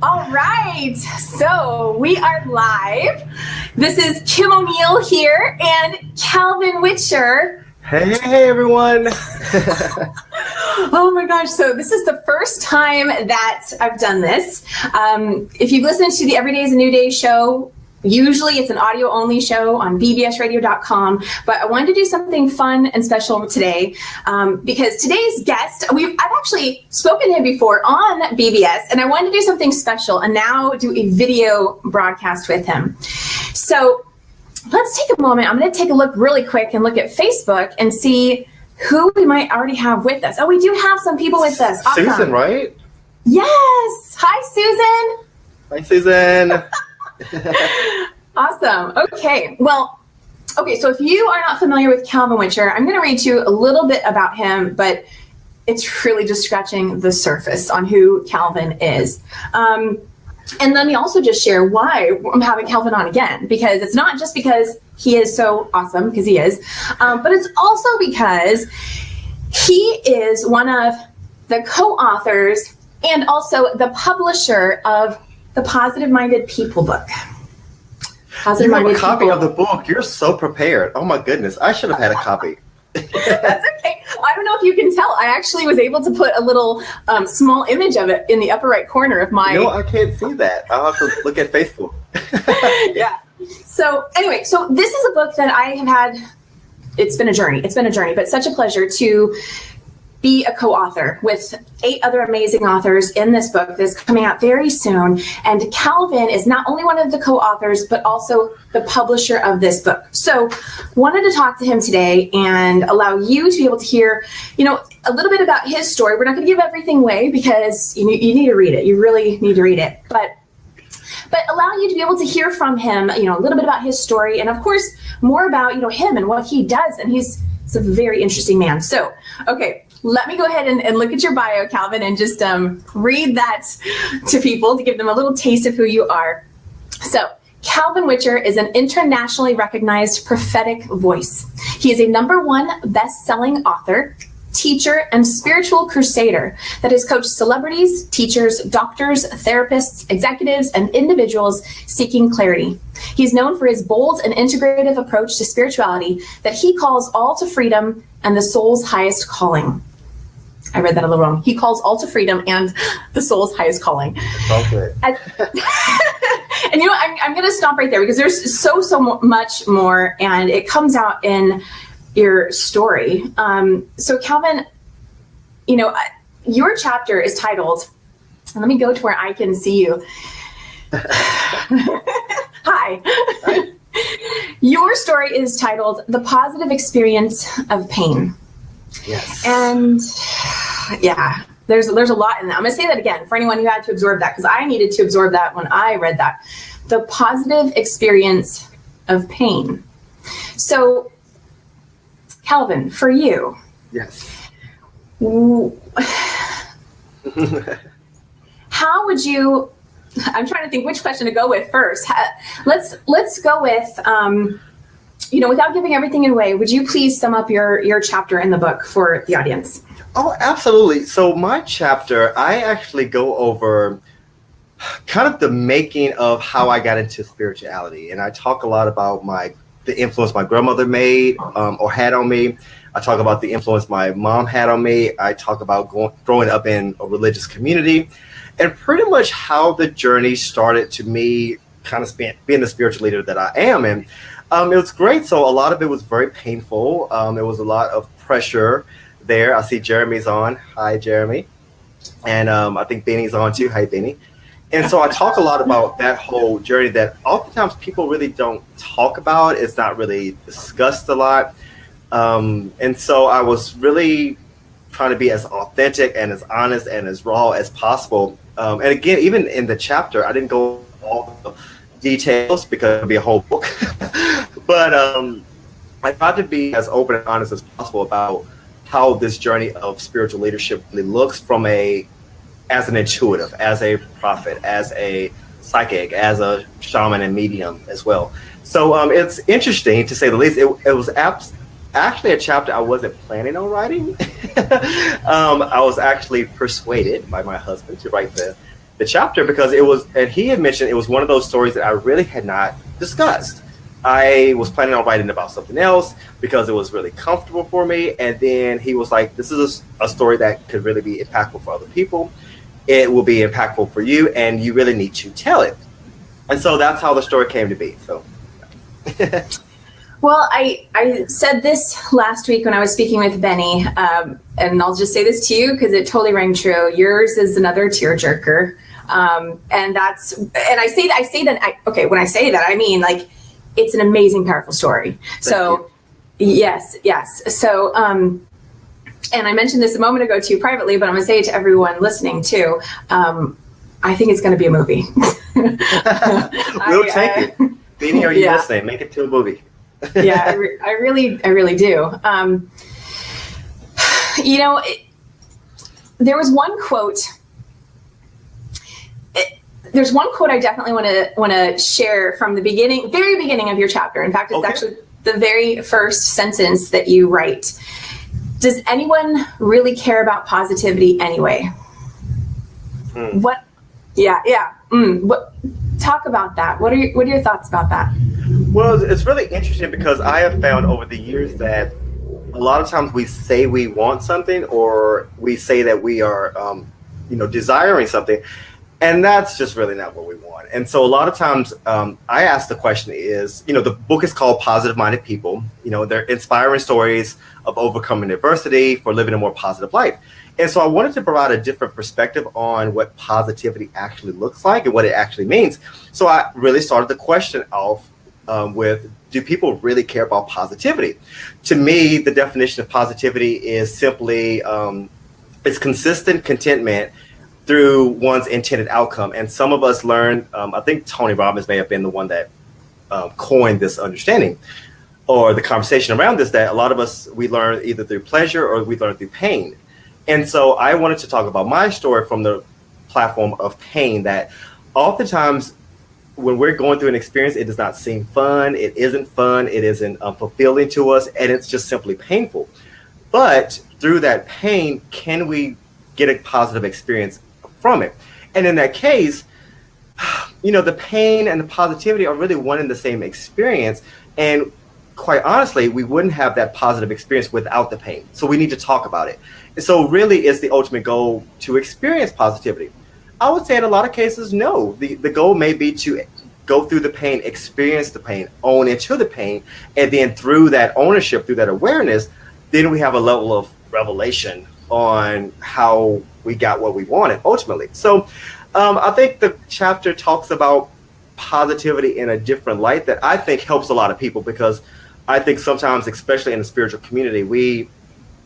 All right, so we are live. This is Kim O'Neill here and Calvin Witcher. Hey everyone. Oh my gosh, so this is the first time that I've done this. If you've listened to the Every Day is a New Day show, usually it's an audio only show on bbsradio.com, but I wanted to do something fun and special today because today's guest, I've actually spoken to him before on BBS, and I wanted to do something special and now do a video broadcast with him. So let's take a moment. I'm going to take a look really quick and look at Facebook and see who we might already have with us. Oh, we do have some people with us. Awesome. Susan, right? Yes. Hi, Susan. Hi, Susan. Awesome. Okay. Well, okay. So if you are not familiar with Calvin Witcher, I'm going to read you a little bit about him, but it's really just scratching the surface on who Calvin is. And let me also just share why I'm having Calvin on again, because it's not just because he is so awesome, because he is, but it's also because he is one of the co-authors and also the publisher of the Positive Minded People book. You have a copy of the book. You're so prepared. Oh my goodness. I should have had a copy. That's okay. I don't know if you can tell. I actually was able to put a little small image of it in the upper right corner of my... No, I can't see that. I'll have to look at Facebook. Yeah. So anyway, so this is a book that I have had. It's been a journey. But such a pleasure to be a co-author with 8 other amazing authors in this book that's coming out very soon. And Calvin is not only one of the co-authors, but also the publisher of this book. So wanted to talk to him today and allow you to be able to hear, a little bit about his story. We're not going to give everything away because you need to read it. You really need to read it. But allow you to be able to hear from him, a little bit about his story. And of course, more about, him and what he does. And he's a very interesting man. So, okay. Let me go ahead and look at your bio, Calvin, and just read that to people to give them a little taste of who you are. So, Calvin Witcher is an internationally recognized prophetic voice. He is a #1 best-selling author, teacher, and spiritual crusader that has coached celebrities, teachers, doctors, therapists, executives, and individuals seeking clarity. He's known for his bold and integrative approach to spirituality that he calls all to freedom and the soul's highest calling. I read that a little wrong. He calls all to freedom and the soul's highest calling. Okay. And I'm going to stop right there because there's so much more, and it comes out in your story. So Calvin, your chapter is titled, let me go to where I can see you. Hi. Your story is titled The Positive Experience of Pain. Yes. And yeah, there's a lot in that. I'm going to say that again for anyone who had to absorb that, because I needed to absorb that when I read that. The positive experience of pain. So, Calvin, for you. Yes. How would you, I'm trying to think which question to go with first. Let's go with, without giving everything away, would you please sum up your chapter in the book for the audience? Oh, absolutely. So my chapter, I actually go over kind of the making of how I got into spirituality. And I talk a lot about the influence my grandmother made or had on me. I talk about the influence my mom had on me. I talk about growing up in a religious community, and pretty much how the journey started to me kind of being the spiritual leader that I am. And it was great. So a lot of it was very painful. There was a lot of pressure there. I see Jeremy's on. Hi, Jeremy. And I think Benny's on too. Hi, Benny. And so I talk a lot about that whole journey that oftentimes people really don't talk about. It's not really discussed a lot. And so I was really trying to be as authentic and as honest and as raw as possible. And again, even in the chapter, I didn't go all the details because it would be a whole book. But I tried to be as open and honest as possible about how this journey of spiritual leadership really looks from as an intuitive, as a prophet, as a psychic, as a shaman and medium as well. So it's interesting, to say the least. It was actually a chapter I wasn't planning on writing. I was actually persuaded by my husband to write the chapter because it was, and he had mentioned it was one of those stories that I really had not discussed. I was planning on writing about something else because it was really comfortable for me. And then he was like, this is a story that could really be impactful for other people. It will be impactful for you, and you really need to tell it. And so that's how the story came to be. So. Well, I said this last week when I was speaking with Benny, and I'll just say this to you because it totally rang true. Yours is another tearjerker. And I say that, okay, when I say that, I mean, like, it's an amazing, powerful story. So, yes. So, and I mentioned this a moment ago to you privately, but I'm going to say it to everyone listening too. I think it's going to be a movie. We'll take it. Beanie, are you listening? Make it to a movie. Yeah, I really do. There was one quote. There's one quote I definitely want to share from the very beginning of your chapter. In fact, it's actually the very first sentence that you write. Does anyone really care about positivity anyway? What? Yeah. Talk about that. What are your thoughts about that? Well, it's really interesting because I have found over the years that a lot of times we say we want something, or we say that we are, desiring something. And that's just really not what we want. And so a lot of times I ask the question is, the book is called Positive Minded People. They're inspiring stories of overcoming adversity for living a more positive life. And so I wanted to provide a different perspective on what positivity actually looks like and what it actually means. So I really started the question off with, do people really care about positivity? To me, the definition of positivity is simply it's consistent contentment through one's intended outcome. And some of us learn, I think Tony Robbins may have been the one that coined this understanding or the conversation around this, that a lot of us, we learn either through pleasure or we learn through pain. And so I wanted to talk about my story from the platform of pain, that oftentimes when we're going through an experience, it does not seem fun. It isn't fun. It isn't fulfilling to us. And it's just simply painful. But through that pain, can we get a positive experience from it? And in that case, the pain and the positivity are really one and the same experience. And quite honestly, we wouldn't have that positive experience without the pain. So we need to talk about it. And so really it's the ultimate goal to experience positivity. I would say in a lot of cases, no. The goal may be to go through the pain, experience the pain, own into the pain. And then through that ownership, through that awareness, then we have a level of revelation on how we got what we wanted ultimately. So I think the chapter talks about positivity in a different light that I think helps a lot of people, because I think sometimes, especially in the spiritual community, we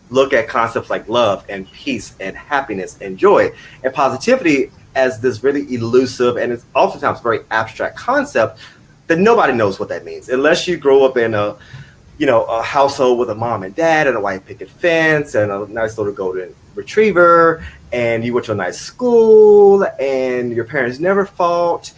look at concepts like love and peace and happiness and joy and positivity as this really elusive and it's oftentimes very abstract concept that nobody knows what that means unless you grow up in a household with a mom and dad and a white picket fence and a nice little golden retriever, and you went to a nice school and your parents never fought.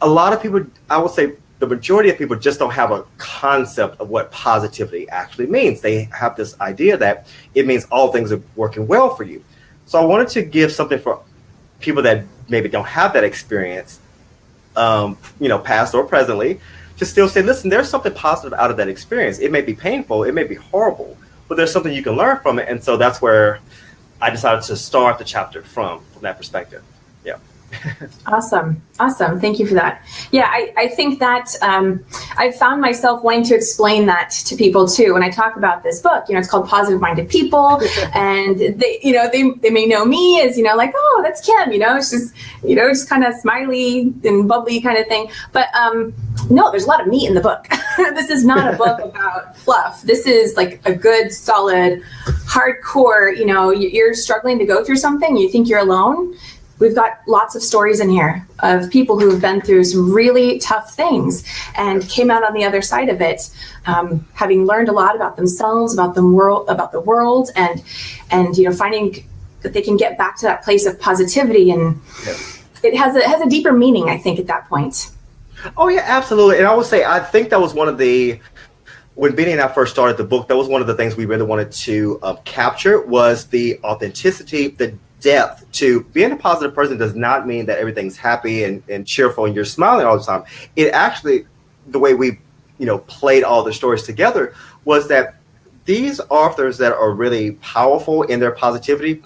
A lot of people, I would say the majority of people, just don't have a concept of what positivity actually means. They have this idea that it means all things are working well for you. So I wanted to give something for people that maybe don't have that experience, past or presently, to still say, listen, there's something positive out of that experience. It may be painful, it may be horrible, but there's something you can learn from it. And so that's where I decided to start the chapter from that perspective. Yeah. Awesome. Thank you for that. Yeah, I think that I've found myself wanting to explain that to people too. When I talk about this book, it's called Positive Minded People, and they may know me as, like, oh, that's Kim, it's just kind of smiley and bubbly kind of thing. But no, there's a lot of meat in the book. This is not a book about fluff. This is like a good, solid, hardcore, you're struggling to go through something, you think you're alone. We've got lots of stories in here of people who have been through some really tough things and came out on the other side of it, having learned a lot about themselves, about the world, and finding that they can get back to that place of positivity, and it has a deeper meaning, I think, at that point. Oh yeah, absolutely. And I would say I think that was one of the, when Benny and I first started the book, that was one of the things we really wanted to capture, was the authenticity, the depth to being a positive person does not mean that everything's happy and cheerful and you're smiling all the time. It actually, the way we, played all the stories together was that these authors that are really powerful in their positivity,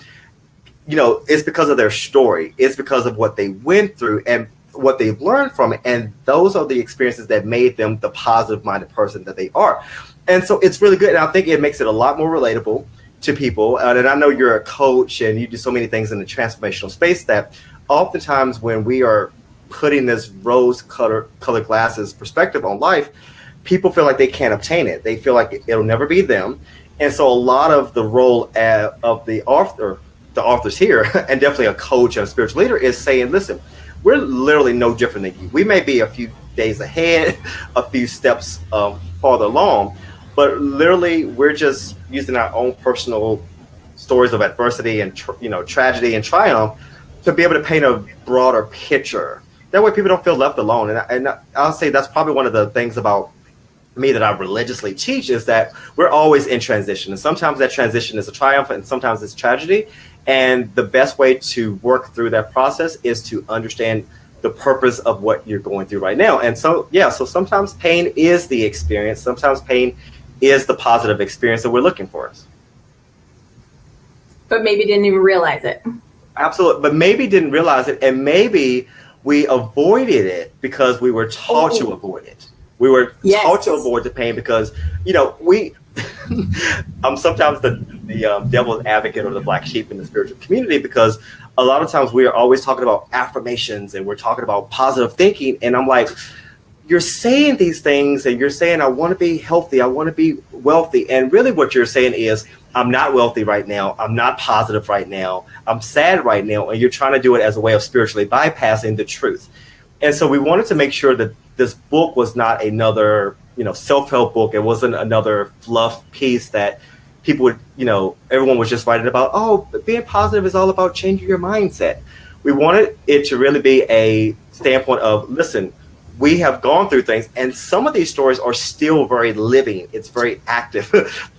it's because of their story. It's because of what they went through and what they've learned from it. And those are the experiences that made them the positive minded person that they are. And so it's really good. And I think it makes it a lot more relatable to people. And I know you're a coach and you do so many things in the transformational space that oftentimes when we are putting this rose colored glasses perspective on life, people feel like they can't obtain it. They feel like it'll never be them. And so a lot of the role of the authors here, and definitely a coach and a spiritual leader, is saying, listen, we're literally no different than you. We may be a few days ahead, a few steps farther along, but literally we're just using our own personal stories of adversity and tragedy and triumph to be able to paint a broader picture. That way people don't feel left alone. And I'll say that's probably one of the things about me that I religiously teach is that we're always in transition. And sometimes that transition is a triumph and sometimes it's tragedy. And the best way to work through that process is to understand the purpose of what you're going through right now. And so sometimes pain is the experience. Sometimes pain is the positive experience that we're looking for. But maybe didn't even realize it. Absolutely. But maybe didn't realize it. And maybe we avoided it because we were taught to avoid it. We were taught to avoid the pain because, I'm sometimes the devil's advocate or the black sheep in the spiritual community, because a lot of times we are always talking about affirmations and we're talking about positive thinking. And I'm like, you're saying these things and you're saying, I want to be healthy. I want to be wealthy. And really what you're saying is, I'm not wealthy right now. I'm not positive right now. I'm sad right now. And you're trying to do it as a way of spiritually bypassing the truth. And so we wanted to make sure that this book was not another, self-help book. It wasn't another fluff piece that people would, everyone was just writing about, being positive is all about changing your mindset. We wanted it to really be a standpoint of, listen, we have gone through things and some of these stories are still very living. It's very active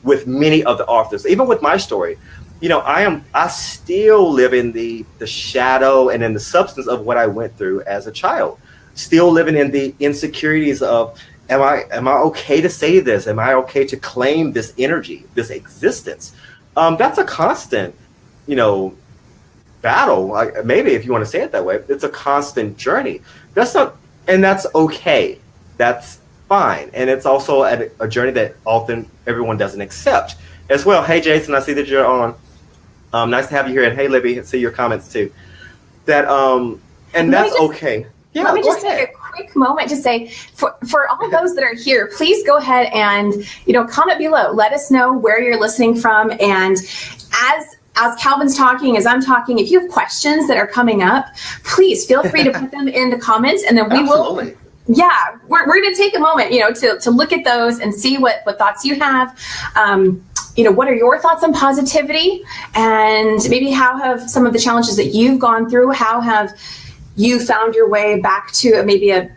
with many of the authors. Even with my story, I still live in the shadow and in the substance of what I went through as a child. Still living in the insecurities of, am I okay to say this? Am I okay to claim this energy, this existence? That's a constant, battle. Maybe if you want to say it that way, it's a constant journey. That's okay. That's fine. And it's also a journey that often everyone doesn't accept as well. Hey, Jason, I see that you're on. Nice to have you here. And hey, Libby, I see your comments too. And that's okay. Yeah, let me just take a quick moment to say, for all those that are here, please go ahead and, comment below. Let us know where you're listening from. And as Calvin's talking, as I'm talking, if you have questions that are coming up, please feel free to put them in the comments, and then we will. Yeah, we're going to take a moment, to look at those and see what thoughts you have. What are your thoughts on positivity, and maybe how have some of the challenges that you've gone through, how have you found your way back to maybe a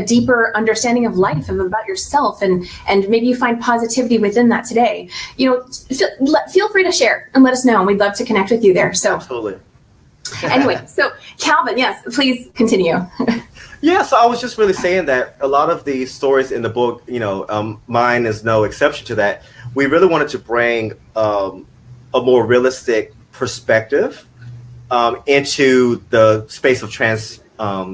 deeper understanding of life and about yourself, and maybe you find positivity within that today. Feel free to share and let us know, and we'd love to connect with you there. So absolutely. Anyway, so Calvin, yes, please continue. Yeah, so I was just really saying that a lot of the stories in the book, mine is no exception to that. We really wanted to bring a more realistic perspective into the space of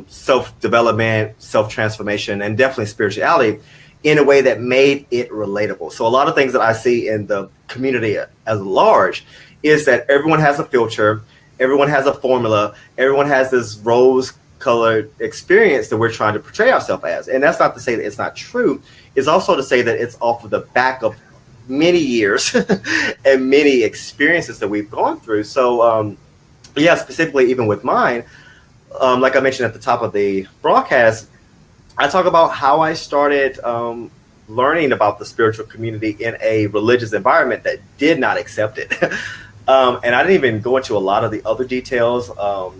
self-development, self-transformation, and definitely spirituality in a way that made it relatable. So a lot of things that I see in the community as large is that everyone has a filter, everyone has a formula, everyone has this rose-colored experience that we're trying to portray ourselves as. And that's not to say that it's not true. It's also to say that it's off of the back of many years and many experiences that we've gone through. So, specifically even with mine, like I mentioned at the top of the broadcast, I talk about how I started learning about the spiritual community in a religious environment that did not accept it. And I didn't even go into a lot of the other details. I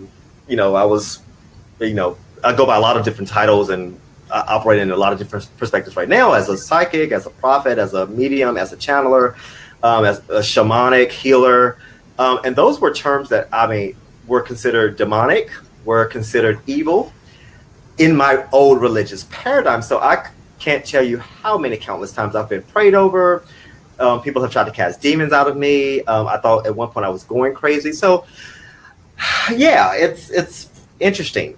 go by a lot of different titles and I operate in a lot of different perspectives right now, as a psychic, as a prophet, as a medium, as a channeler, as a shamanic healer, And those were terms that, were considered demonic, were considered evil in my old religious paradigm. So I can't tell you how many countless times I've been prayed over. People have tried to cast demons out of me. I thought at one point I was going crazy. So yeah, it's interesting.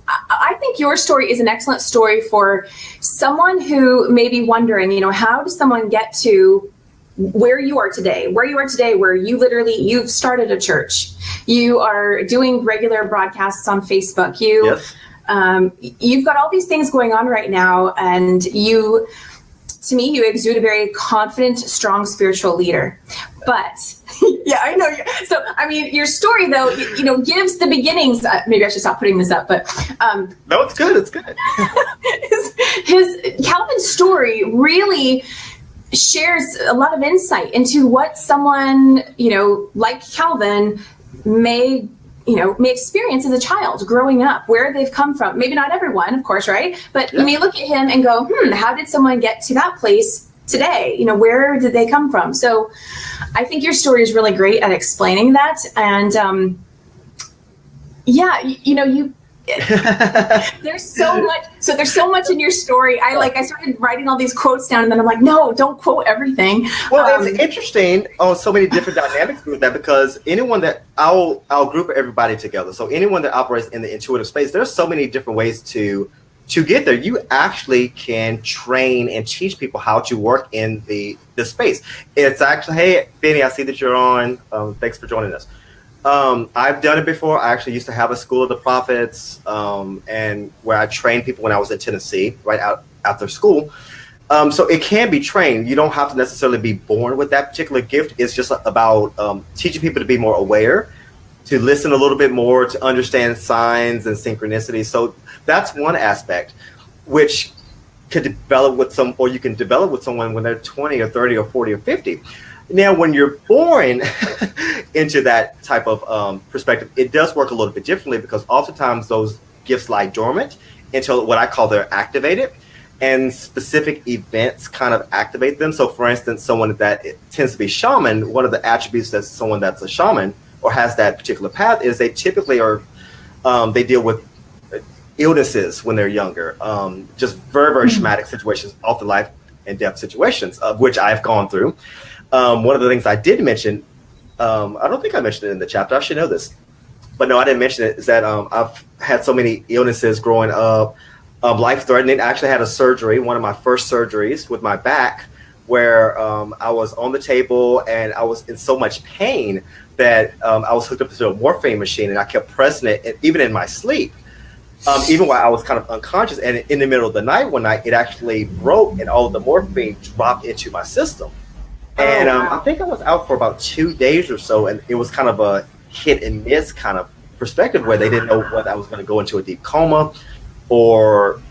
I think your story is an excellent story for someone who may be wondering, how does someone get to where you are today, where you've started a church, you are doing regular broadcasts on Facebook, Yes. You've got all these things going on right now, and to me, you exude a very confident, strong spiritual leader. But yeah, I know. So, your story though, gives the beginnings. Maybe I should stop putting this up, but no, it's good. It's good. his Calvin's story really shares a lot of insight into what someone, like Calvin may experience as a child growing up, where they've come from. Maybe not everyone, of course, right? But you may look at him and go, how did someone get to that place today? Where did they come from? So I think your story is really great at explaining that. And there's so much in your story. I started writing all these quotes down, and then I'm like, no, don't quote everything. Well, it's interesting on so many different dynamics with that, because anyone that I'll group everybody together. So anyone that operates in the intuitive space, there's so many different ways to get there. You actually can train and teach people how to work in the space. It's actually, hey, Benny, I see that you're on. Thanks for joining us. I've done it before. I actually used to have a school of the prophets, and where I trained people when I was in Tennessee, right out after school. So it can be trained. You don't have to necessarily be born with that particular gift. It's just about teaching people to be more aware, to listen a little bit more, to understand signs and synchronicity. So that's one aspect, which could develop with you can develop with someone when they're 20 or 30 or 40 or 50. Now, when you're born into that type of perspective, it does work a little bit differently, because oftentimes those gifts lie dormant until what I call they're activated, and specific events kind of activate them. So, for instance, someone that tends to be shaman, one of the attributes that someone that's a shaman or has that particular path is they typically they deal with illnesses when they're younger, just very, very traumatic situations, often life and death situations, of which I've gone through. One of the things I did mention, I don't think I mentioned it in the chapter. I should know this, but no, I didn't mention it, is that I've had so many illnesses growing up, life-threatening. I actually had a surgery, one of my first surgeries with my back, where I was on the table and I was in so much pain that I was hooked up to a morphine machine, and I kept pressing it, even in my sleep, even while I was kind of unconscious. And in the middle of the night, one night, it actually broke and all of the morphine dropped into my system. And I think I was out for about 2 days or so, and it was kind of a hit and miss kind of perspective, where they didn't know whether I was going to go into a deep coma, or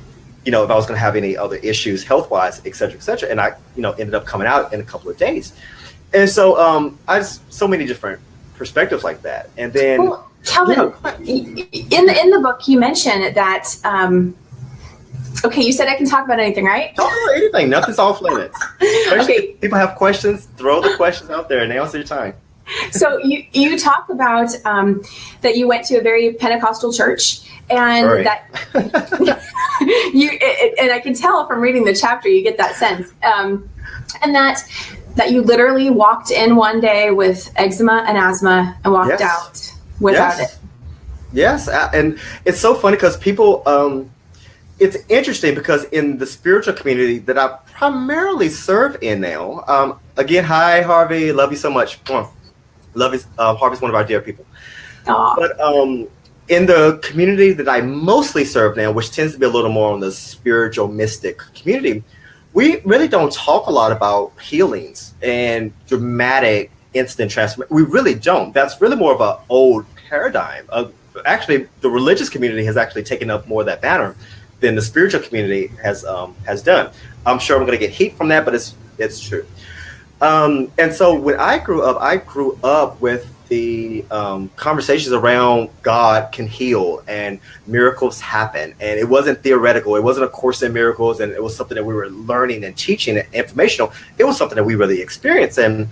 if I was going to have any other issues health-wise, et cetera, and I ended up coming out in a couple of days. And so I just, so many different perspectives like that. And then, well, Calvin, in the book you mentioned that. Okay, you said I can talk about anything, right? Talk about anything. Nothing's off limits. Okay. If people have questions, throw the questions out there, and now's your time. So you talk about that you went to a very Pentecostal church, and that and I can tell from reading the chapter you get that sense, and that you literally walked in one day with eczema and asthma and walked out without it. Yes, and it's so funny because people. It's interesting because in the spiritual community that I primarily serve in now, again, hi, Harvey, love you so much. Love you. Harvey's one of our dear people. Aww. But in the community that I mostly serve now, which tends to be a little more on the spiritual mystic community, we really don't talk a lot about healings and dramatic instant transformation. We really don't. That's really more of an old paradigm. Actually, the religious community has actually taken up more of that banner than the spiritual community has done. I'm sure I'm going to get heat from that, but it's true. And so when I grew up with the conversations around God can heal and miracles happen. And it wasn't theoretical. It wasn't a course in miracles. And it was something that we were learning and teaching and informational. It was something that we really experienced. And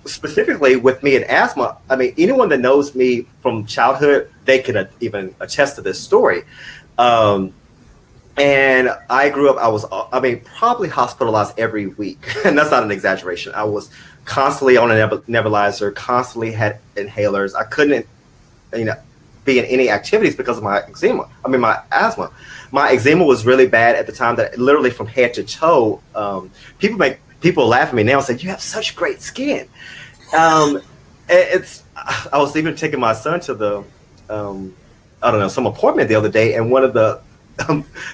Specifically with me and asthma, I mean, anyone that knows me from childhood, they can even attest to this story. And I grew up, probably hospitalized every week. And that's not an exaggeration. I was constantly on a nebulizer, constantly had inhalers. I couldn't, be in any activities because of my my asthma. My eczema was really bad at the time that literally from head to toe, people laugh at me now and say, "You have such great skin." I was even taking my son to some appointment the other day, and one of the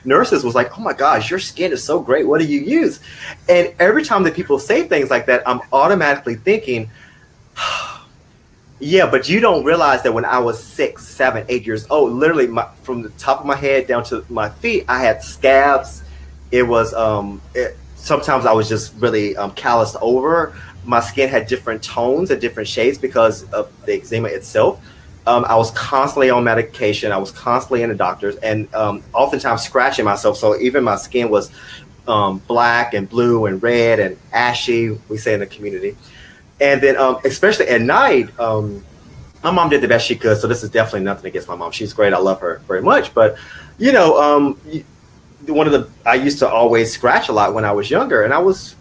nurses was like, "Oh my gosh, your skin is so great. What do you use?" And every time that people say things like that, I'm automatically thinking, yeah, but you don't realize that when I was 6, 7, 8 years old, literally from the top of my head down to my feet, I had scabs. It was sometimes I was just really calloused over. My skin had different tones and different shades because of the eczema itself. I was constantly on medication. I was constantly in the doctors, and oftentimes scratching myself. So even my skin was black and blue and red and ashy, we say in the community. And then especially at night, my mom did the best she could. So this is definitely nothing against my mom. She's great. I love her very much. But, I used to always scratch a lot when I was younger. And I was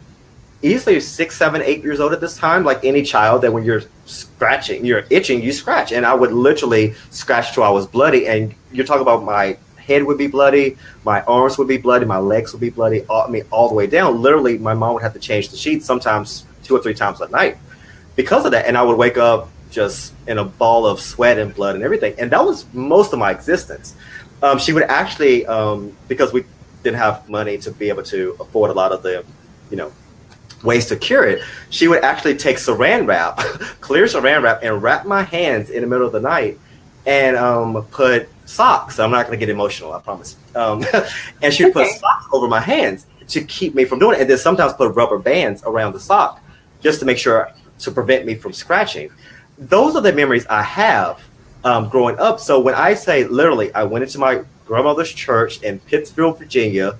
easily 6, 7, 8 years old at this time, like any child, that when you're scratching, you're itching, you scratch. And I would literally scratch till I was bloody. And you're talking about my head would be bloody, my arms would be bloody, my legs would be bloody, all the way down. Literally, my mom would have to change the sheets sometimes 2 or 3 times a night because of that. And I would wake up just in a ball of sweat and blood and everything. And that was most of my existence. She would actually, because we didn't have money to be able to afford a lot of the, ways to cure it, she would actually take saran wrap, clear saran wrap, and wrap my hands in the middle of the night and put socks. I'm not going to get emotional, I promise. And she would put socks over my hands to keep me from doing it. And then sometimes put rubber bands around the sock just to make sure, to prevent me from scratching. Those are the memories I have growing up. So when I say literally, I went into my grandmother's church in Pittsfield, Virginia.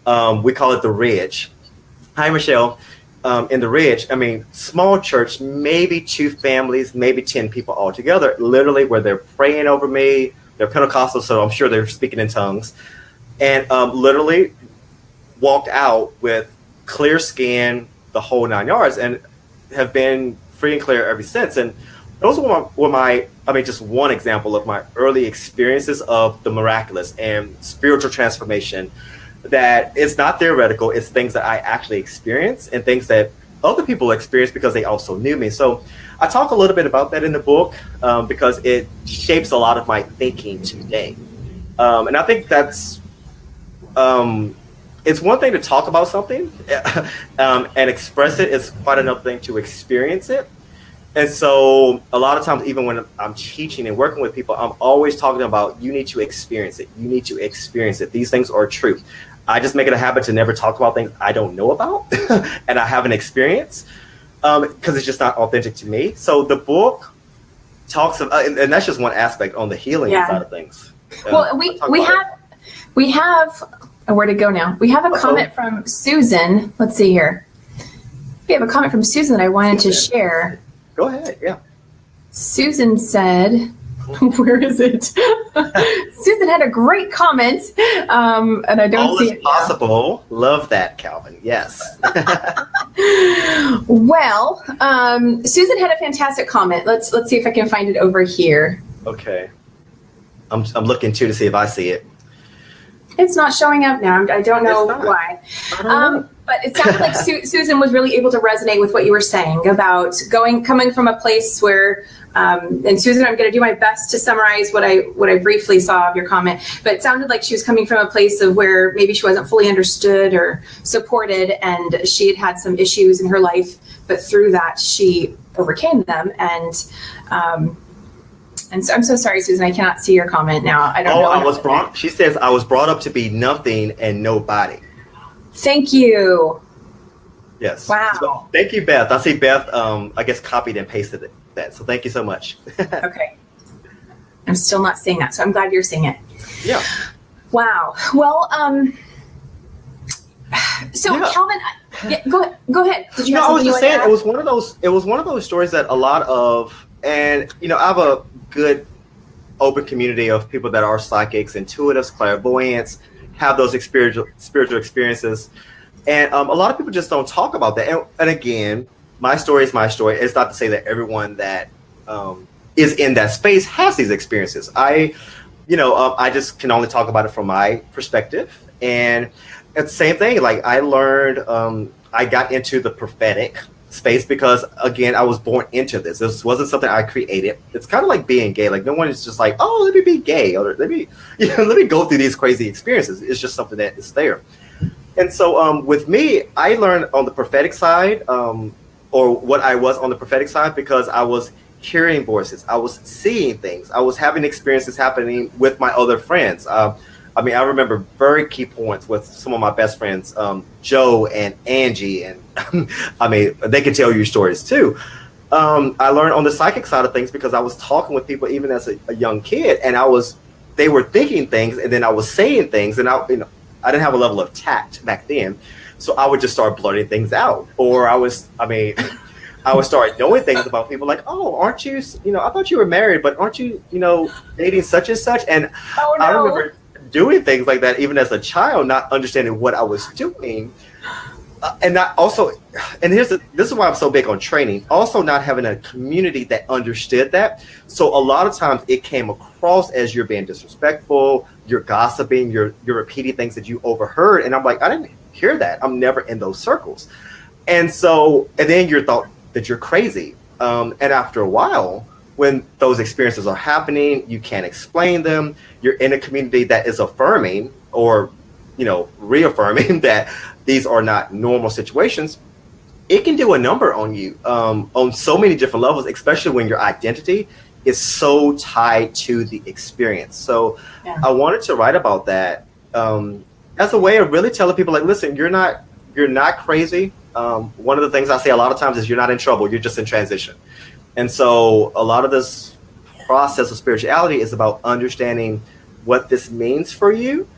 We call it the Ridge. Hi, Michelle. In the Ridge, small church, maybe 2 families, maybe 10 people all together, literally where they're praying over me. They're Pentecostal, so I'm sure they're speaking in tongues. And literally walked out with clear skin, the whole 9 yards, and have been free and clear ever since. And those were my just one example of my early experiences of the miraculous and spiritual transformation. That it's not theoretical, it's things that I actually experienced and things that other people experience because they also knew me. So I talk a little bit about that in the book because it shapes a lot of my thinking today. And I think that's, it's one thing to talk about something and express it. It's quite another thing to experience it. And so a lot of times, even when I'm teaching and working with people, I'm always talking about, you need to experience it. You need to experience it. These things are true. I just make it a habit to never talk about things I don't know about and I haven't experienced because it's just not authentic to me. So the book talks about, and that's just one aspect on the healing side of things. Well, we have where to go now. We have a comment from Susan. Let's see here. We have a comment from Susan that I wanted to share. Go ahead. Yeah. Susan said, where is it? Susan had a great comment, and I don't see it now. Possible. Love that, Calvin. Yes. Well, Susan had a fantastic comment. Let's see if I can find it over here. Okay. I'm looking too to see if I see it. It's not showing up now. I don't know why. But it sounded like Susan was really able to resonate with what you were saying about coming from a place where, and Susan, I'm going to do my best to summarize what I briefly saw of your comment, but it sounded like she was coming from a place of where maybe she wasn't fully understood or supported, and she had some issues in her life, but through that she overcame them. And so I'm so sorry, Susan, I cannot see your comment now. I don't know. She says, I was brought up to be nothing and nobody. Thank you. Yes. Wow. So, thank you, Beth. I see Beth, I guess, copied and pasted that. So thank you so much. Okay. I'm still not seeing that, so I'm glad you're seeing it. Yeah. Wow. Well, so yeah. Calvin, Yeah, go ahead. Did you No, have I was something just you saying wanted to add? it was one of those stories that a lot of, and I have a good open community of people that are psychics, intuitives, clairvoyants, have those spiritual experiences. And a lot of people just don't talk about that. And again, my story is my story. It's not to say that everyone that is in that space has these experiences. I just can only talk about it from my perspective. And it's the same thing. Like I learned, I got into the prophetic space because, again, I was born into this. This wasn't something I created. It's kind of like being gay. Like no one is just like, oh, let me be gay, or let me go through these crazy experiences. It's just something that is there. And so with me, I learned on the prophetic side, or what I was on the prophetic side, because I was hearing voices. I was seeing things. I was having experiences happening with my other friends. I remember very key points with some of my best friends, Joe and Angie, and they can tell you stories too. I learned on the psychic side of things because I was talking with people even as a young kid, and they were thinking things, and then I was saying things, and I didn't have a level of tact back then, so I would just start blurting things out, or I would start knowing things about people, like, oh, aren't you, I thought you were married, but aren't you, dating such and such? And Oh, no. I remember doing things like that even as a child, not understanding what I was doing, this is why I'm so big on training. Also, not having a community that understood that. So a lot of times it came across as you're being disrespectful, you're gossiping, you're repeating things that you overheard, and I'm like, I didn't hear that. I'm never in those circles, and then you're thought that you're crazy. And after a while, when those experiences are happening, you can't explain them. You're in a community that is affirming or, reaffirming that these are not normal situations. It can do a number on you on so many different levels, especially when your identity is so tied to the experience. So yeah. I wanted to write about that as a way of really telling people, like, listen, you're not crazy. One of the things I say a lot of times is you're not in trouble. You're just in transition. And so a lot of this process of spirituality is about understanding what this means for you,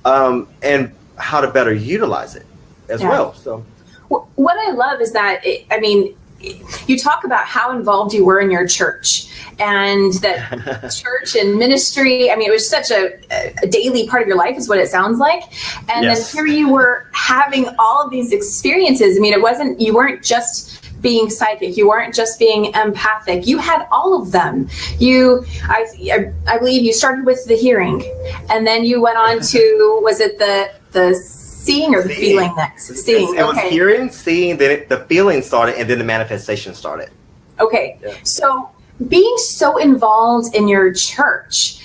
and how to better utilize it as well. So what I love is that, you talk about how involved you were in your church, and that church and ministry, it was such a daily part of your life is what it sounds like. And yes. Then here you were having all of these experiences. You weren't just being psychic, you weren't just being empathic, you had all of them. I believe you started with the hearing, and then you went on to, was it the seeing or the feeling next? Seeing. It was hearing, seeing, then the feeling started, and then the manifestation started. Okay. Yeah. So being so involved in your church,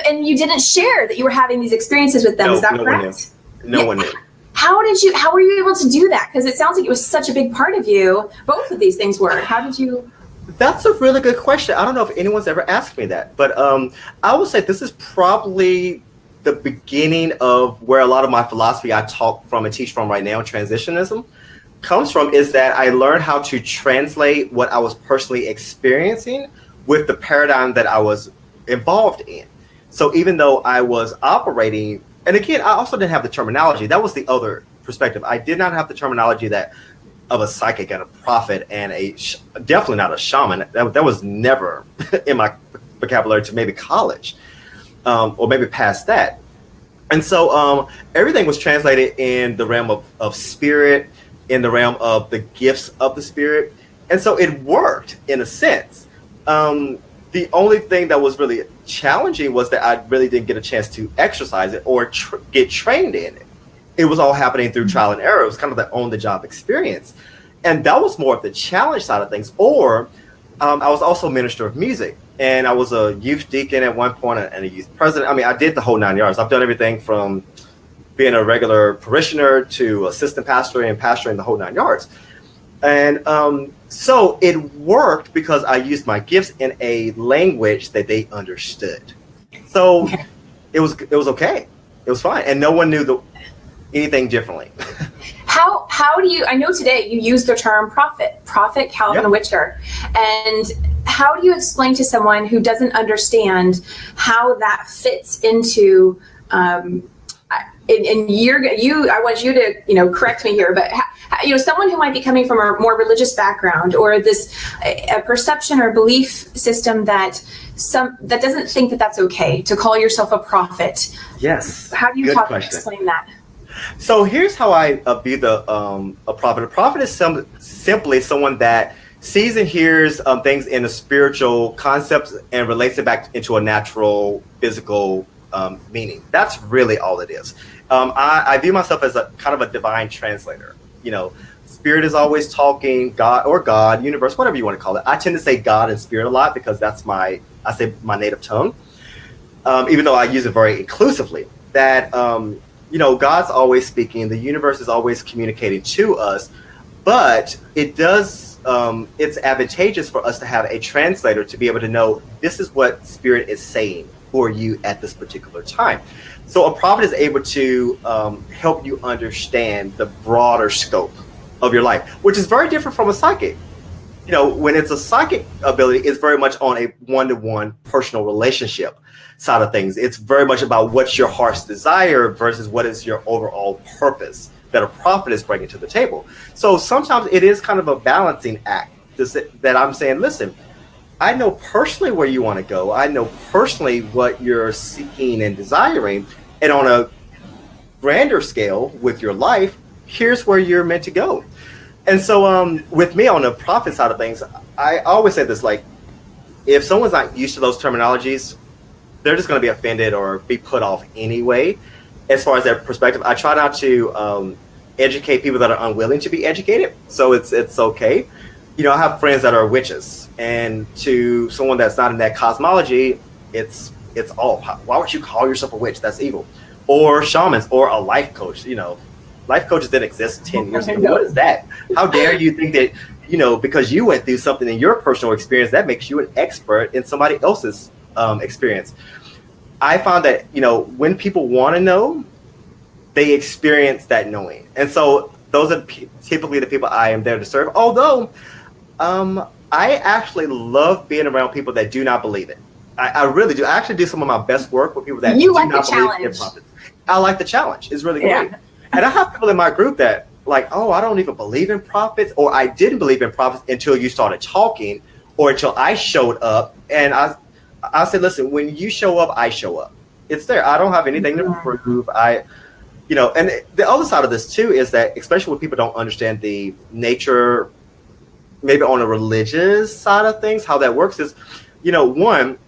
and you didn't share that you were having these experiences with them, is that correct? No one knew. How were you able to do that? Because it sounds like it was such a big part of you. Both of these things were. How did you? That's a really good question. I don't know if anyone's ever asked me that, but I would say this is probably the beginning of where a lot of my philosophy I talk from and teach from right now, transitionism, comes from, is that I learned how to translate what I was personally experiencing with the paradigm that I was involved in. So even though I was operating, and again, I also didn't have the terminology. That was the other perspective. I did not have the terminology of a psychic and a prophet and definitely not a shaman. That was never in my vocabulary to maybe college, or maybe past that. And so everything was translated in the realm of spirit, in the realm of the gifts of the spirit. And so it worked in a sense. The only thing that was really challenging was that I really didn't get a chance to exercise it or get trained in it. It was all happening through trial and error. It was kind of the on-the-job experience. And that was more of the challenge side of things. Or I was also a minister of music. And I was a youth deacon at one point and a youth president. I did the whole 9 yards. I've done everything from being a regular parishioner to assistant pastor and pastoring the whole 9 yards. And so it worked because I used my gifts in a language that they understood. So it was okay. It was fine. And no one knew anything differently. How do you, I know today you use the term prophet, Calvin Witcher. And how do you explain to someone who doesn't understand how that fits into and I want you to, correct me here, but someone who might be coming from a more religious background, or a perception or belief system that doesn't think that that's okay to call yourself a prophet. Yes. How do you explain that? So here's how I view a prophet. A prophet is simply someone that sees and hears things in a spiritual concepts and relates it back into a natural, physical meaning. That's really all it is. I view myself as a kind of a divine translator. Spirit is always talking, God, universe, whatever you want to call it. I tend to say God and spirit a lot because that's my native tongue, even though I use it very inclusively. That God's always speaking, the universe is always communicating to us, but it's advantageous for us to have a translator to be able to know this is what spirit is saying for you at this particular time. So a prophet is able to help you understand the broader scope of your life, which is very different from a psychic. When it's a psychic ability, it's very much on a one-to-one personal relationship side of things. It's very much about what's your heart's desire versus what is your overall purpose that a prophet is bringing to the table. So sometimes it is kind of a balancing act that I'm saying, listen, I know personally where you want to go. I know personally what you're seeking and desiring. And on a grander scale with your life, here's where you're meant to go. And so with me on the prophet side of things, I always say this, like, if someone's not used to those terminologies, they're just going to be offended or be put off anyway, as far as their perspective. I try not to educate people that are unwilling to be educated. So it's okay. I have friends that are witches, and to someone that's not in that cosmology, it's off. Why would you call yourself a witch? That's evil. Or shamans, or a life coach. Life coaches didn't exist 10 years ago. What is that? How dare you think that, because you went through something in your personal experience, that makes you an expert in somebody else's experience. I found that, when people want to know, they experience that knowing. And so those are typically the people I am there to serve. Although I actually love being around people that do not believe it. I really do. I actually do some of my best work with people that do not believe in prophets. I like the challenge. It's really great. And I have people in my group that like, oh, I don't even believe in prophets, or I didn't believe in prophets until you started talking, or until I showed up. And I said, listen, when you show up, I show up. It's there. I don't have anything to prove. And the other side of this too is that, especially when people don't understand the nature, maybe on a religious side of things, how that works is, one,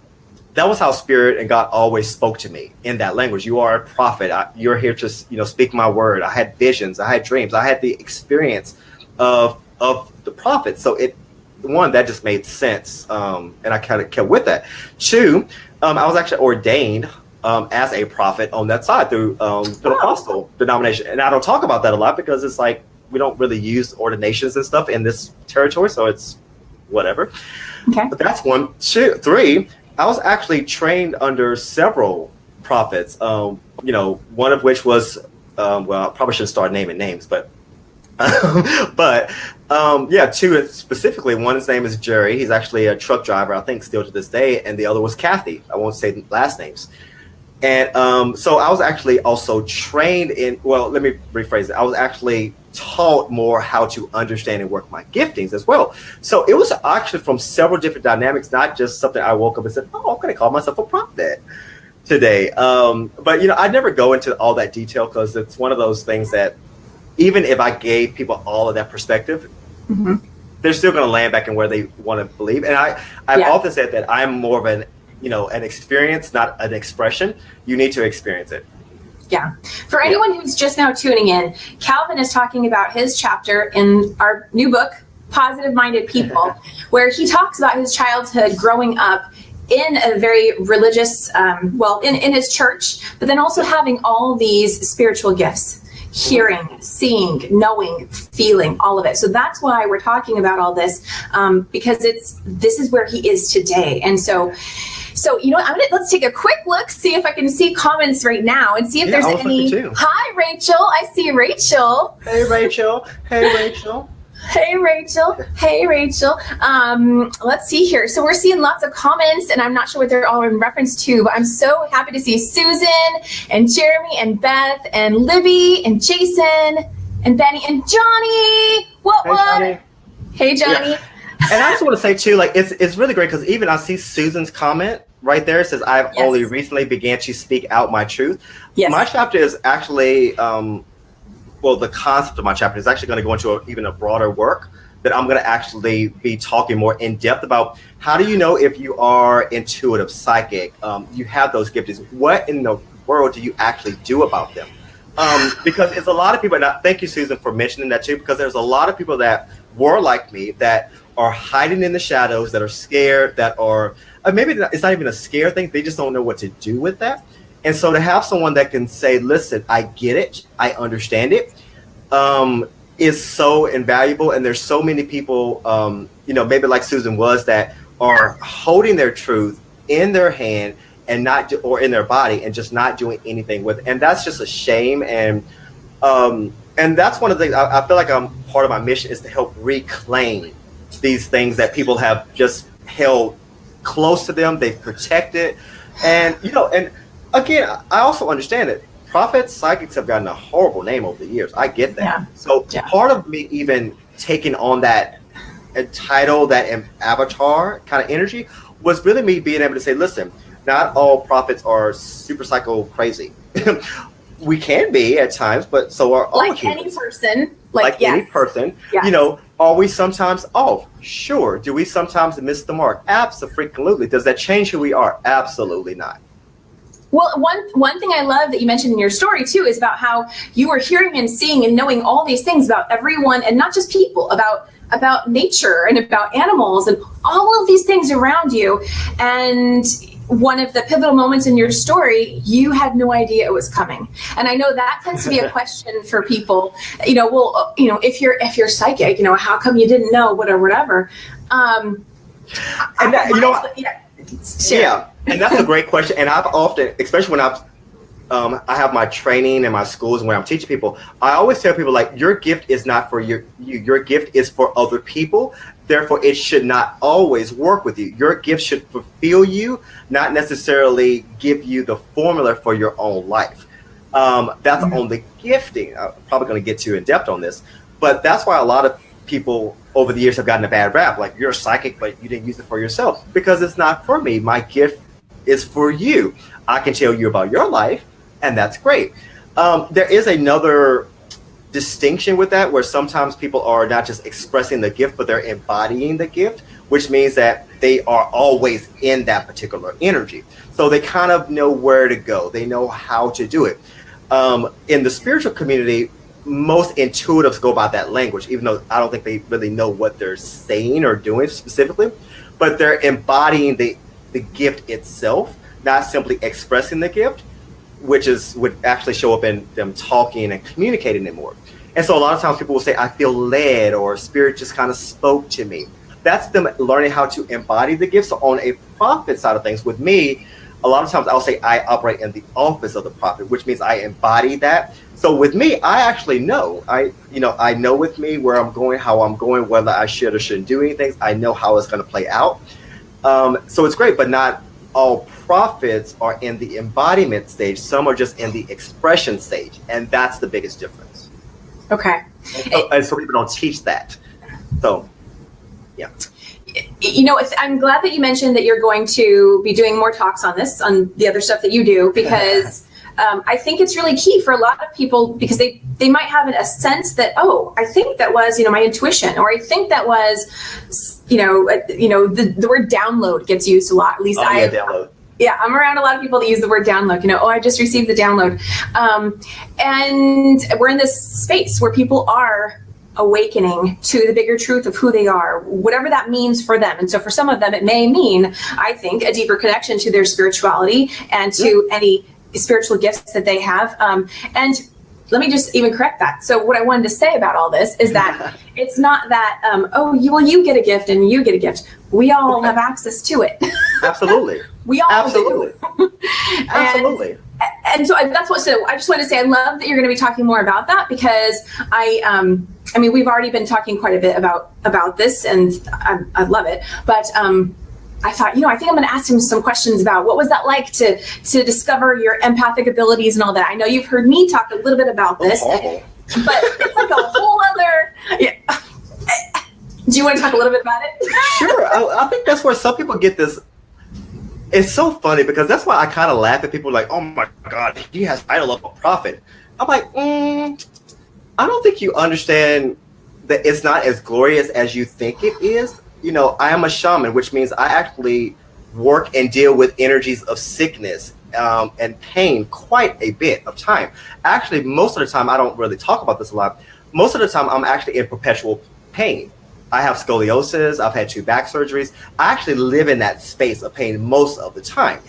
that was how Spirit and God always spoke to me in that language. You are a prophet. You're here to, speak my word. I had visions. I had dreams. I had the experience of the prophet. So one, that just made sense. And I kind of kept with that. Two, I was actually ordained as a prophet on that side through the apostle denomination. And I don't talk about that a lot because it's like, we don't really use ordinations and stuff in this territory. So it's whatever. Okay. But that's one. Two, three, I was actually trained under several prophets, one of which was, well, I probably shouldn't start naming names, but two specifically. One, his name is Jerry. He's actually a truck driver, I think still to this day. And the other was Kathy. I won't say last names. And so I was actually also trained in, well, let me rephrase it. I was actually taught more how to understand and work my giftings as well. So it was actually from several different dynamics, not just something I woke up and said, oh, I'm going to call myself a prophet today. But, I never go into all that detail because it's one of those things that even if I gave people all of that perspective, they're still going to land back in where they want to believe. And I've often said that I'm more of an experience, not an expression. You need to experience it. Yeah. For anyone who's just now tuning in, Calvin is talking about his chapter in our new book, Positive Minded People, where he talks about his childhood growing up in a very religious, in his church, but then also having all these spiritual gifts. Hearing, seeing, knowing, feeling, all of it. So that's why we're talking about all this, because this is where he is today. And so let's take a quick look, see if I can see comments right now and see if there's any. Hi, Rachel. I see Rachel. Hey, Rachel. Hey, Rachel. Hey, Rachel. Hey, Rachel. Let's see here. So we're seeing lots of comments, and I'm not sure what they're all in reference to, but I'm so happy to see Susan and Jeremy and Beth and Libby and Jason and Benny and Johnny. What? Johnny. Hey, Johnny. Yeah. And I just want to say too, like it's really great because even I see Susan's comment right there. It says, "I've only recently began to speak out my truth." Yes. My chapter is actually. Well, the concept of my chapter is actually going to go into even a broader work that I'm going to actually be talking more in depth about. How do you know if you are intuitive, psychic, you have those gifts? What in the world do you actually do about them? Because it's a lot of people, and thank you, Susan, for mentioning that too, because there's a lot of people that were like me that are hiding in the shadows, that are scared, that are, maybe it's not even a scare thing, they just don't know what to do with that. And so to have someone that can say, listen, I get it, I understand it, is so invaluable. And there's so many people, maybe like Susan was, that are holding their truth in their hand and or in their body and just not doing anything with it. And that's just a shame. And that's one of the things I feel like part of my mission is to help reclaim these things that people have just held close to them. They've protected. And, and again, I also understand that prophets, psychics have gotten a horrible name over the years. I get that. Yeah. So part of me even taking on that title, that avatar kind of energy, was really me being able to say, listen, not all prophets are super psycho crazy. We can be at times, but so are all like humans. Any person. Like any person. Yes. Are we sometimes off? Sure. Do we sometimes miss the mark? Absolutely. Does that change who we are? Absolutely not. Well, one thing I love that you mentioned in your story too is about how you were hearing and seeing and knowing all these things about everyone, and not just people, about nature and about animals and all of these things around you. And one of the pivotal moments in your story, you had no idea it was coming. And I know that tends to be a question for people. If you're psychic, how come you didn't know, whatever. Yeah, and that's a great question. And I've often, especially when I have my training in my schools and when I'm teaching people, I always tell people, like, your gift is not for you. Your gift is for other people. Therefore, it should not always work with you. Your gift should fulfill you, not necessarily give you the formula for your own life. That's on the gifting. I'm probably going to get too in depth on this, but that's why a lot of people over the years have gotten a bad rap. Like, you're a psychic, but you didn't use it for yourself, because it's not for me. My gift is for you. I can tell you about your life, and that's great. There is another distinction with that, where sometimes people are not just expressing the gift, but they're embodying the gift, which means that they are always in that particular energy. So they kind of know where to go. They know how to do it. In the spiritual community, most intuitives go by that language, even though I don't think they really know what they're saying or doing specifically, but they're embodying the gift itself, not simply expressing the gift, which would actually show up in them talking and communicating it more. And so a lot of times people will say, I feel led, or spirit just kind of spoke to me. That's them learning how to embody the gift. So on a prophet side of things, with me, a lot of times I'll say I operate in the office of the prophet, which means I embody that. So with me, I actually know. I know with me where I'm going, how I'm going, whether I should or shouldn't do anything. I know how it's going to play out. So it's great, but not all prophets are in the embodiment stage. Some are just in the expression stage, and that's the biggest difference. Okay. And so people don't teach that. So, yeah. I'm glad that you mentioned that you're going to be doing more talks on this, on the other stuff that you do, because I think it's really key for a lot of people, because they might have a sense that, I think that was, my intuition, or I think that was, the word download gets used a lot. At least download. Yeah, I'm around a lot of people that use the word download. I just received the download. And we're in this space where people are awakening to the bigger truth of who they are, whatever that means for them. And so for some of them, it may mean, I think, a deeper connection to their spirituality and to any spiritual gifts that they have. And let me just even correct that. So what I wanted to say about all this is that it's not that, you get a gift and you get a gift. We all have access to it. Absolutely. We all Absolutely. do. Absolutely. So I just want to say I love that you're going to be talking more about that, because I mean, we've already been talking quite a bit about this, and I love it. But I thought, I think I'm going to ask him some questions about what was that like to discover your empathic abilities and all that. I know you've heard me talk a little bit about this, but it's like a whole other. Yeah. Do you want to talk a little bit about it? Sure. I think that's where some people get this. It's so funny because that's why I kind of laugh at people like, oh my God, he has the title of a prophet. I'm like, I don't think you understand that it's not as glorious as you think it is. I am a shaman, which means I actually work and deal with energies of sickness and pain quite a bit of time. Actually, most of the time, I don't really talk about this a lot. Most of the time, I'm actually in perpetual pain. I have scoliosis. I've had 2 back surgeries. I actually live in that space of pain most of the time.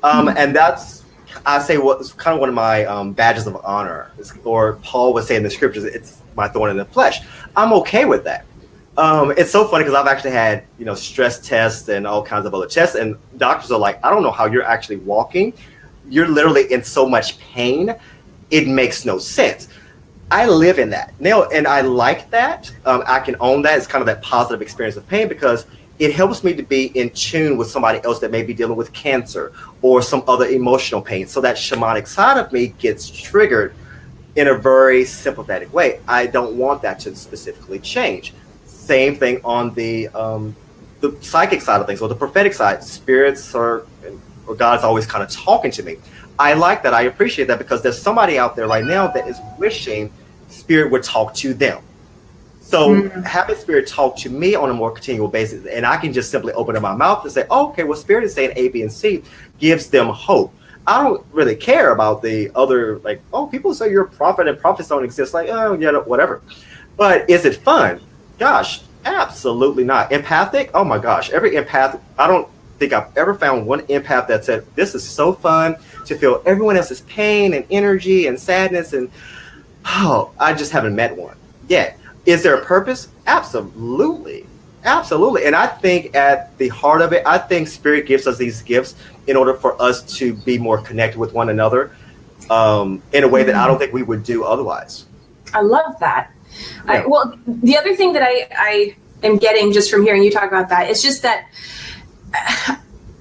And that's, I say, what's kind of one of my badges of honor, or Paul would say in the scriptures, it's my thorn in the flesh. I'm okay with that. It's so funny because I've actually had, stress tests and all kinds of other tests, and doctors are like, I don't know how you're actually walking. You're literally in so much pain. It makes no sense. I live in that now, and I like that. I can own that. It's kind of that positive experience of pain because it helps me to be in tune with somebody else that may be dealing with cancer or some other emotional pain. So that shamanic side of me gets triggered in a very sympathetic way. I don't want that to specifically change. Same thing on the psychic side of things, or the prophetic side. Spirits or God's always kind of talking to me. I like that. I appreciate that because there's somebody out there right now that is wishing Spirit would talk to them. So having Spirit talk to me on a more continual basis, and I can just simply open up my mouth and say, oh, okay, well, Spirit is saying A, B, and C, gives them hope. I don't really care about the other, like, oh, people say you're a prophet and prophets don't exist. Like, oh, yeah, whatever. But is it fun? Gosh, absolutely not. Empathic? Oh, my gosh. Every empath, I don't think I've ever found one empath that said, this is so fun to feel everyone else's pain and energy and sadness. And, I just haven't met one yet. Is there a purpose? Absolutely. Absolutely. And I think at the heart of it, I think Spirit gives us these gifts in order for us to be more connected with one another in a way that I don't think we would do otherwise. I love that. Yeah. Well, the other thing that I am getting just from hearing you talk about that is just that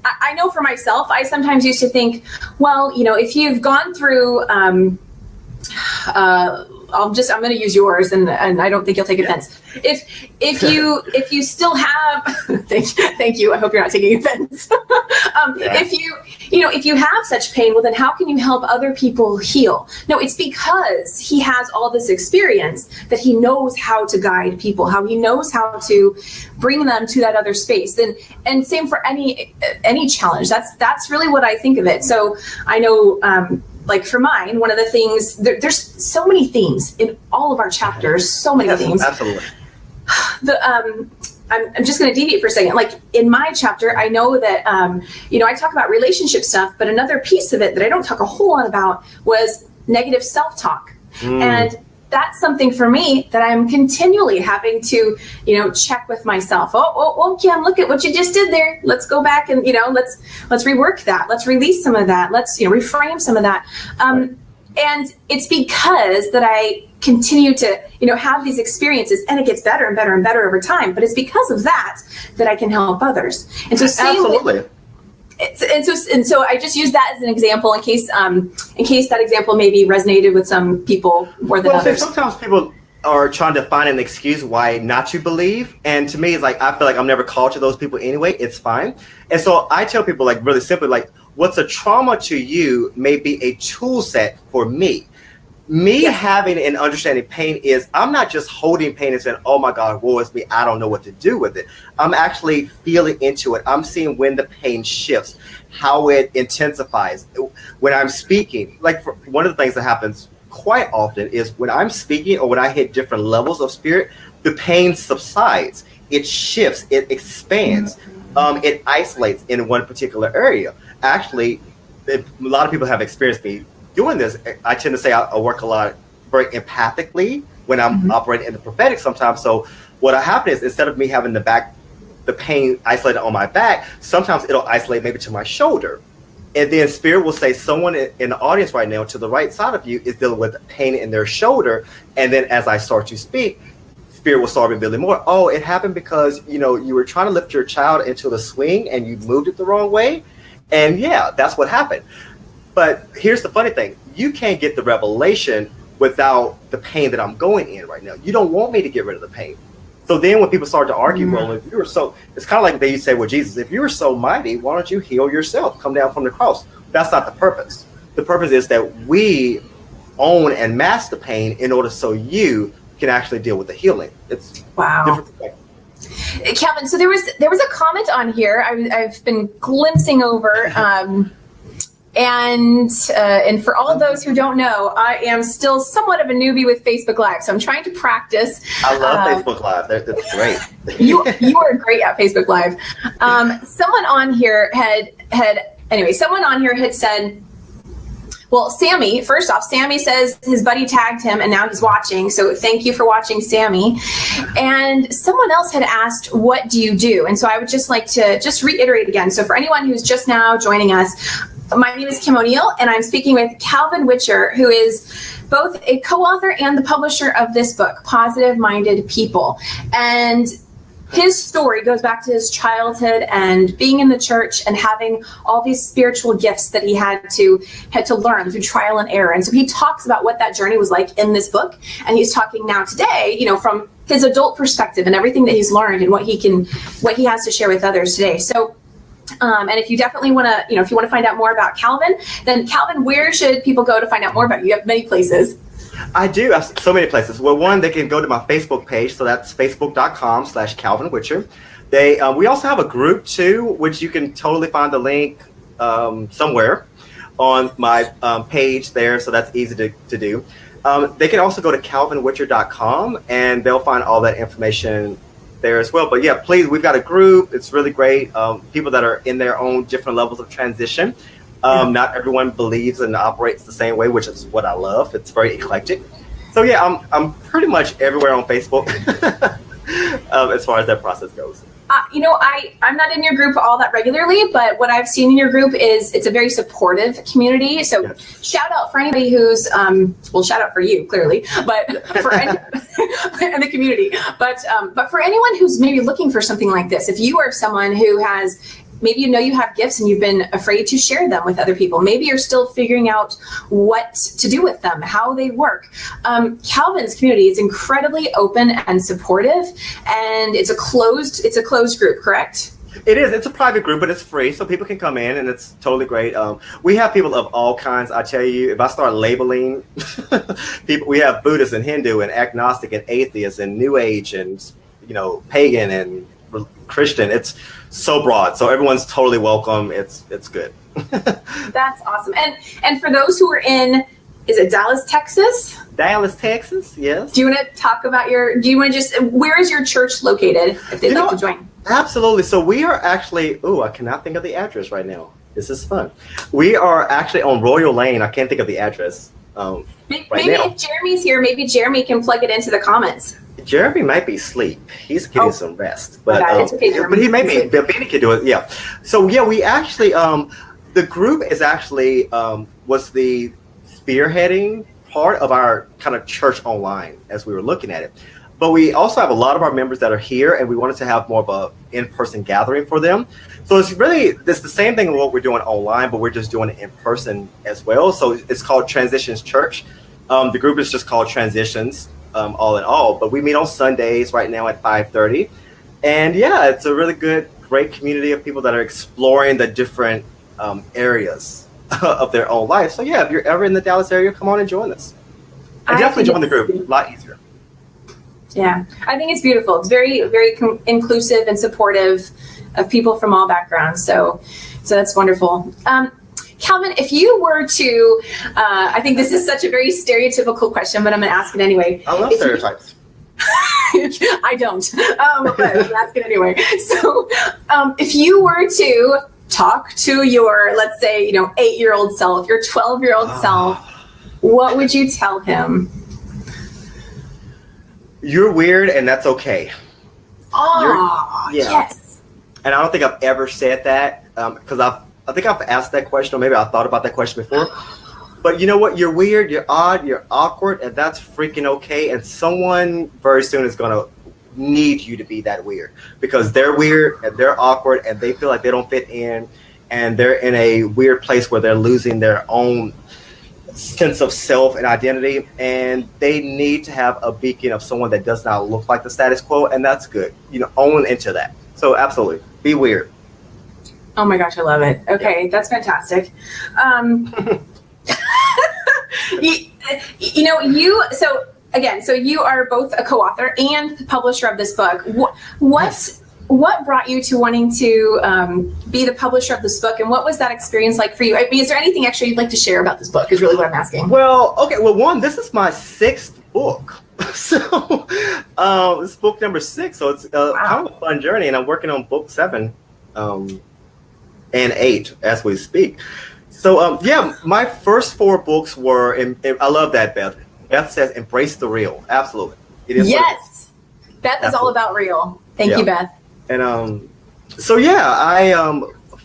I know for myself, I sometimes used to think, well, if you've gone through I'm going to use yours, and I don't think you'll take offense. If you still have, thank you. I hope you're not taking offense. If you have such pain, well, then how can you help other people heal? No, it's because he has all this experience that he knows how to guide people, how he knows how to bring them to that other space. And same for any challenge. That's really what I think of it. So I know. Like for mine, one of the things, there's so many themes in all of our chapters, so many themes. Absolutely. I'm just going to deviate for a second. Like in my chapter, I know that, I talk about relationship stuff, but another piece of it that I don't talk a whole lot about was negative self-talk. And that's something for me that I'm continually having to, check with myself. Oh, Kim, look at what you just did there. Let's go back and, let's rework that. Let's release some of that. Let's, reframe some of that. And it's because that I continue to, have these experiences, and it gets better and better and better over time. But it's because of that I can help others. And so absolutely. And so I just use that as an example in case that example maybe resonated with some people more than others. Sometimes people are trying to find an excuse why not to believe, and to me it's like I feel like I'm never called to those people anyway. It's fine. And so I tell people, like, really simply, like, what's a trauma to you may be a tool set for me. Having and understanding pain is, I'm not just holding pain and saying, oh my God, woe is me, I don't know what to do with it. I'm actually feeling into it. I'm seeing when the pain shifts, how it intensifies. When I'm speaking, like one of the things that happens quite often is when I'm speaking or when I hit different levels of spirit, the pain subsides. It shifts, it expands, it isolates in one particular area. Actually, a lot of people have experienced me doing this. I tend to say I work a lot very empathically when I'm operating in the prophetic sometimes. So what happens is, instead of me having the pain isolated on my back, sometimes it'll isolate maybe to my shoulder. And then Spirit will say someone in the audience right now to the right side of you is dealing with pain in their shoulder. And then as I start to speak, Spirit will start revealing more. Oh, it happened because, you were trying to lift your child into the swing and you moved it the wrong way. And yeah, that's what happened. But here's the funny thing. You can't get the revelation without the pain that I'm going in right now. You don't want me to get rid of the pain. So then when people start to argue, well, if you were so, it's kind of like they say with Jesus, if you were so mighty, why don't you heal yourself? Come down from the cross. That's not the purpose. The purpose is that we own and master the pain in order so you can actually deal with the healing. It's wow. Calvin, so there was a comment on here I've been glimpsing over, and for all those who don't know, I am still somewhat of a newbie with Facebook Live, so I'm trying to practice. I love Facebook Live. That's great. you are great at Facebook Live. Someone on here had said, well, Sammy, first off, Sammy says his buddy tagged him and now he's watching. So thank you for watching, Sammy. And someone else had asked, what do you do? And so I would just like to just reiterate again. So for anyone who's just now joining us, my name is Kim O'Neill and I'm speaking with Calvin Witcher, who is both a co-author and the publisher of this book, Positive Minded People. And his story goes back to his childhood and being in the church and having all these spiritual gifts that he had to learn through trial and error. And so he talks about what that journey was like in this book. And he's talking now today, from his adult perspective and everything that he's learned and what he has to share with others today. So, and if you definitely want to, if you want to find out more about Calvin, then Calvin, where should people go to find out more about you? You have many places. I do. I have so many places. Well, one, they can go to my Facebook page. So that's facebook.com/Calvin Witcher. We also have a group too, which you can totally find the link somewhere on my page there. So that's easy to do. They can also go to calvinwitcher.com and they'll find all that information there as well. But yeah, please, we've got a group. It's really great. People that are in their own different levels of transition. Not everyone believes and operates the same way, which is what I love. It's very eclectic. So yeah, I'm pretty much everywhere on Facebook as far as that process goes. I'm not in your group all that regularly, but what I've seen in your group is it's a very supportive community. So yes. Shout out for anybody who's, shout out for you clearly, but for and the community, but for anyone who's maybe looking for something like this, if you are someone who has maybe you have gifts and you've been afraid to share them with other people. Maybe you're still figuring out what to do with them, how they work. Calvin's community is incredibly open and supportive, and it's a closed group, correct? It is. It's a private group, but it's free, so people can come in, and it's totally great. We have people of all kinds. I tell you, if I start labeling people, we have Buddhist and Hindu and agnostic and atheist and New Age and pagan and Christian. It's so broad, so everyone's totally welcome. It's good. That's awesome. And for those who are in, is it Dallas, Texas? Dallas, Texas, yes. Do you want to talk about where is your church located if they'd like to join? Absolutely. So we are actually, I cannot think of the address right now. This is fun. We are actually on Royal Lane. I can't think of the address maybe if Jeremy's here, maybe Jeremy can plug it into the comments. Jeremy might be asleep. He's getting some rest, but it's okay, Jeremy. But he may be. Benny can do it. Yeah. So yeah, we actually the group is actually was the spearheading part of our kind of church online as we were looking at it. But we also have a lot of our members that are here, and we wanted to have more of a in-person gathering for them. So it's the same thing as what we're doing online, but we're just doing it in person as well. So it's called Transitions Church. The group is just called Transitions. All in all, but we meet on Sundays right now at 5:30, and yeah, it's a really great community of people that are exploring the different areas of their own life. So yeah, if you're ever in the Dallas area, come on and join us. And definitely join the group. A lot easier. Yeah, I think it's beautiful. It's very, very inclusive and supportive of people from all backgrounds. So that's wonderful. Calvin, if you were to, I think this is such a very stereotypical question, but I'm going to ask it anyway. I love stereotypes. I don't, but I'm going to ask it anyway. So if you were to talk to your, let's say, 8-year-old self, your 12-year-old self, what would you tell him? You're weird, and that's okay. Yes. And I don't think I've ever said that because I think I've asked that question, or maybe I thought about that question before. But you know what? You're weird, you're odd, you're awkward, and that's freaking okay. And someone very soon is going to need you to be that weird, because they're weird and they're awkward and they feel like they don't fit in, and they're in a weird place where they're losing their own sense of self and identity, and they need to have a beacon of someone that does not look like the status quo, and that's good. Own into that. So absolutely, be weird. Oh my gosh, I love it. Okay, that's fantastic. So you are both a co-author and the publisher of this book. What brought you to wanting to be the publisher of this book, and what was that experience like for you? I mean, is there anything extra you'd like to share about this book? Is really what I'm asking. Well, okay. Well, one, this is my 6th book, so it's book number 6. So it's kind of a fun journey, and I'm working on book 7 and 8 as we speak. So my first 4 books were. I love that, Beth. Beth says, "Embrace the real." Absolutely, it is. Yes, Beth is all about real. Thank you, Beth. And I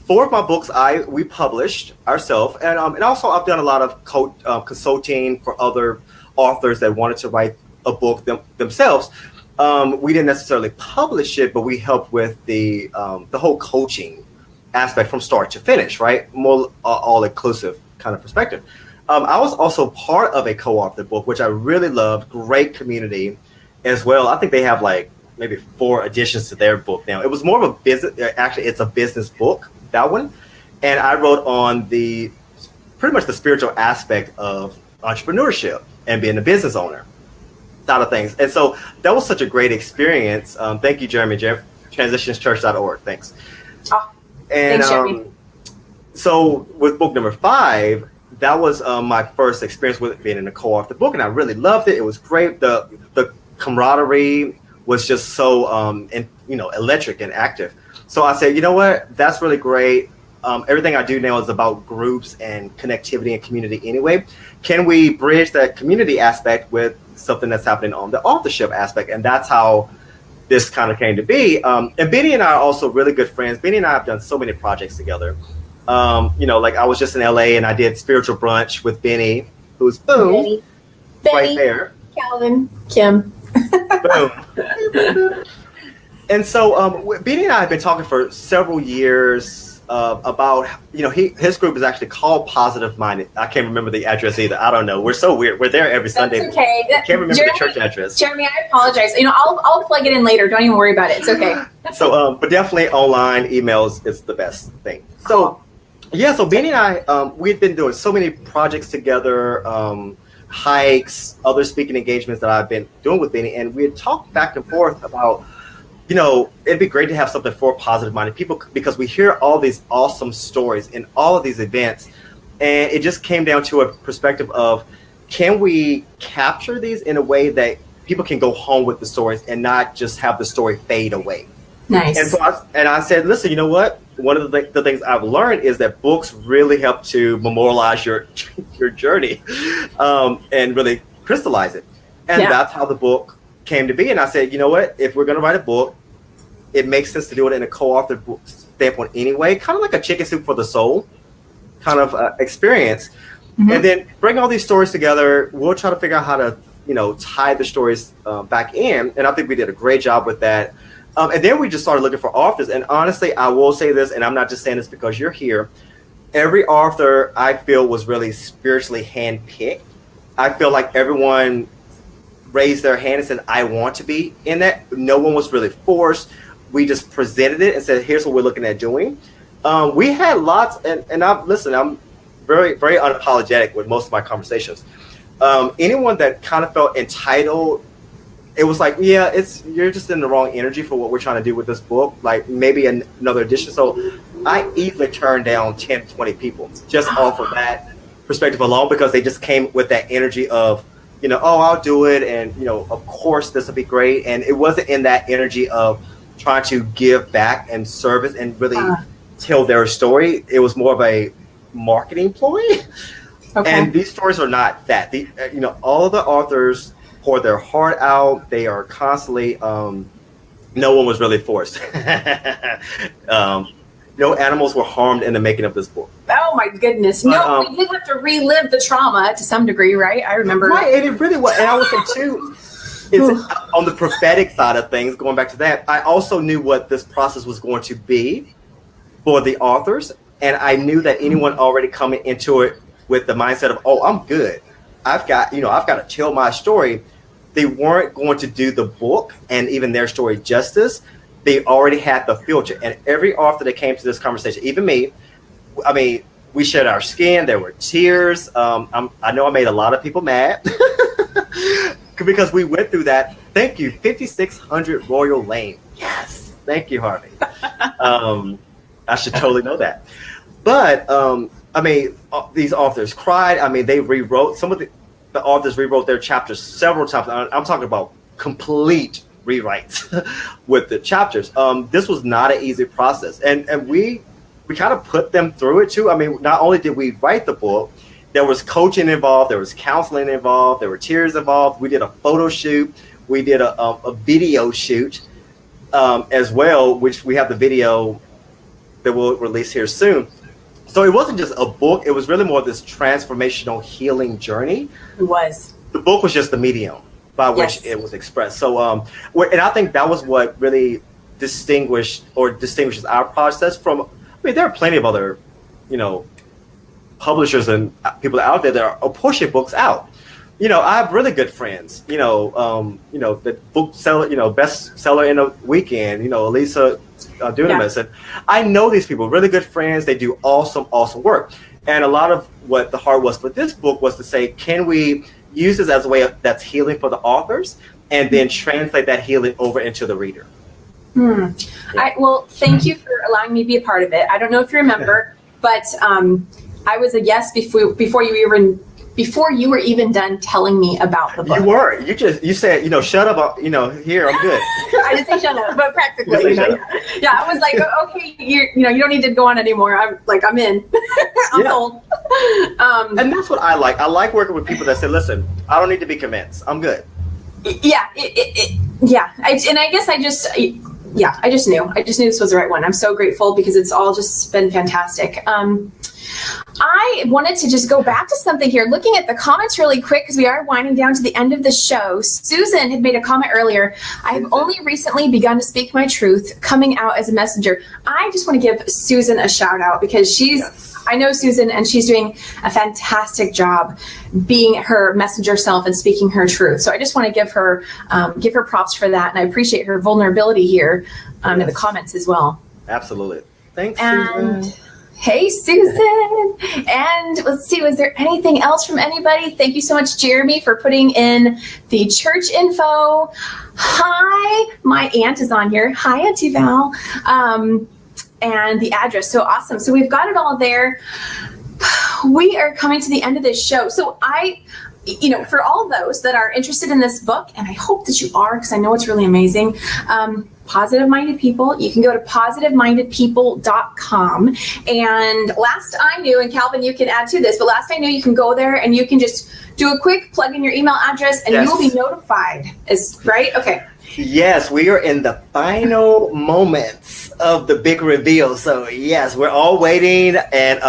4 of my books we published ourselves, and also I've done a lot of consulting for other authors that wanted to write a book themselves. We didn't necessarily publish it, but we helped with the whole coaching aspect from start to finish, right? More all inclusive kind of perspective. I was also part of a co-author book, which I really loved. Great community as well. I think they have like maybe 4 editions to their book now. It was more of a business. Actually, it's a business book, that one. And I wrote on pretty much the spiritual aspect of entrepreneurship and being a business owner side of things. And so that was such a great experience. Thank you, Jeremy. Transitionschurch.org. Thanks. Oh, and thanks, Jeremy. So with book number 5, that was my first experience with being in a co-author book, and I really loved it. It was great. The camaraderie was just so electric and active. So I said, you know what, that's really great. Everything I do now is about groups and connectivity and community anyway. Can we bridge that community aspect with something that's happening on the authorship aspect? And that's how this kind of came to be. And Benny and I are also really good friends. Benny and I have done so many projects together. Like I was just in LA and I did Spiritual Brunch with Benny, who's boom, right there. Calvin, Kim. Boom. And so Benny and I have been talking for several years about, his group is actually called Positive Minded. I can't remember the address either. I don't know. We're so weird. We're there every Sunday. That's okay. I can't remember the church address. Jeremy, I apologize. I'll plug it in later. Don't even worry about it. It's okay. So, but definitely online emails is the best thing. So, so Benny and I, we've been doing so many projects together, hikes, other speaking engagements that I've been doing with Benny, and we had talked back and forth about, it'd be great to have something for positive-minded people, because we hear all these awesome stories in all of these events, and it just came down to a perspective of, can we capture these in a way that people can go home with the stories and not just have the story fade away? Nice. And so I said, listen, you know what? One of the things I've learned is that books really help to memorialize your journey and really crystallize it. And that's how the book came to be. And I said, you know what? If we're going to write a book, it makes sense to do it in a co-authored book standpoint anyway, kind of like a chicken soup for the soul kind of experience. Mm-hmm. And then bring all these stories together. We'll try to figure out how to, tie the stories back in. And I think we did a great job with that. And then we just started looking for authors. And honestly, I will say this, and I'm not just saying this because you're here. Every author I feel was really spiritually handpicked. I feel like everyone raised their hand and said, I want to be in that. No one was really forced. We just presented it and said, here's what we're looking at doing. We had lots, and I'm very, very unapologetic with most of my conversations. Anyone that kind of felt entitled, it was like, you're just in the wrong energy for what we're trying to do with this book, like maybe another edition. So I easily turned down 10, 20 people just off of that perspective alone, because they just came with that energy of, I'll do it. And, of course, this will be great. And it wasn't in that energy of trying to give back and service and really tell their story. It was more of a marketing ploy. Okay. And these stories are not that. All of the authors pour their heart out. They are constantly, no one was really forced. no animals were harmed in the making of this book. Oh my goodness. But, no, we did have to relive the trauma to some degree, right? I remember. Right, and it really was. And I would say too, it's on the prophetic side of things, going back to that, I also knew what this process was going to be for the authors. And I knew that anyone already coming into it with the mindset of, oh, I'm good, I've got to tell my story, they weren't going to do the book and even their story justice. They already had the filter. And every author that came to this conversation, even me, I mean, we shared our skin. There were tears. I know I made a lot of people mad because we went through that. Thank you, 5600 Royal Lane. Yes, thank you, Harvey. I should totally know that. But I mean, these authors cried. I mean, they rewrote. Some of the authors rewrote their chapters several times. I'm talking about complete rewrites with the chapters. This was not an easy process, and we kind of put them through it too. I mean, not only did we write the book, there was coaching involved, there was counseling involved, there were tears involved. We did a photo shoot, we did a video shoot as well, which we have the video that we'll release here soon. So it wasn't just a book, it was really more this transformational healing journey. It was. The book was just the medium by which it was expressed. So, and I think that was what really distinguishes our process from, I mean, there are plenty of other, publishers and people out there that are pushing books out. I have really good friends, the bookseller, bestseller in a weekend, Elisa Dunamis. And I know these people, really good friends. They do awesome work. And a lot of what the heart was for this book was to say, can we use this as a way that's healing for the authors and then translate that healing over into the reader? Yeah. Well, thank you for allowing me to be a part of it. I don't know if you remember, but I was a yes before you were even done telling me about the book. You were. You said, shut up. Here, I'm good. I didn't say shut up, but practically. Yeah, I was like, okay, you don't need to go on anymore. I'm in. I'm sold. And that's what I like. I like working with people that say, listen, I don't need to be convinced. I'm good. Yeah. I just knew this was the right one. I'm so grateful because it's all just been fantastic. I wanted to just go back to something here, looking at the comments really quick because we are winding down to the end of the show. Susan had made a comment earlier. I have only recently begun to speak my truth, coming out as a messenger. I just want to give Susan a shout out because I know Susan and she's doing a fantastic job being her messenger self and speaking her truth. So I just want to give her props for that. And I appreciate her vulnerability here in the comments as well. Absolutely. Thanks, Susan. Hey, Susan. And let's see, was there anything else from anybody? Thank you so much, Jeremy, for putting in the church info. Hi, my aunt is on here. Hi, Auntie Val. And the address. So awesome. So we've got it all there. We are coming to the end of this show. So for all those that are interested in this book, and I hope that you are, because I know it's really amazing, Positive Minded People, you can go to positivemindedpeople.com. And last I knew, and Calvin, you can add to this, but last I knew you can go there and you can just do a quick plug in your email address and you will be notified. Right? Okay. Yes, we are in the final moments of the big reveal. So yes, we're all waiting. And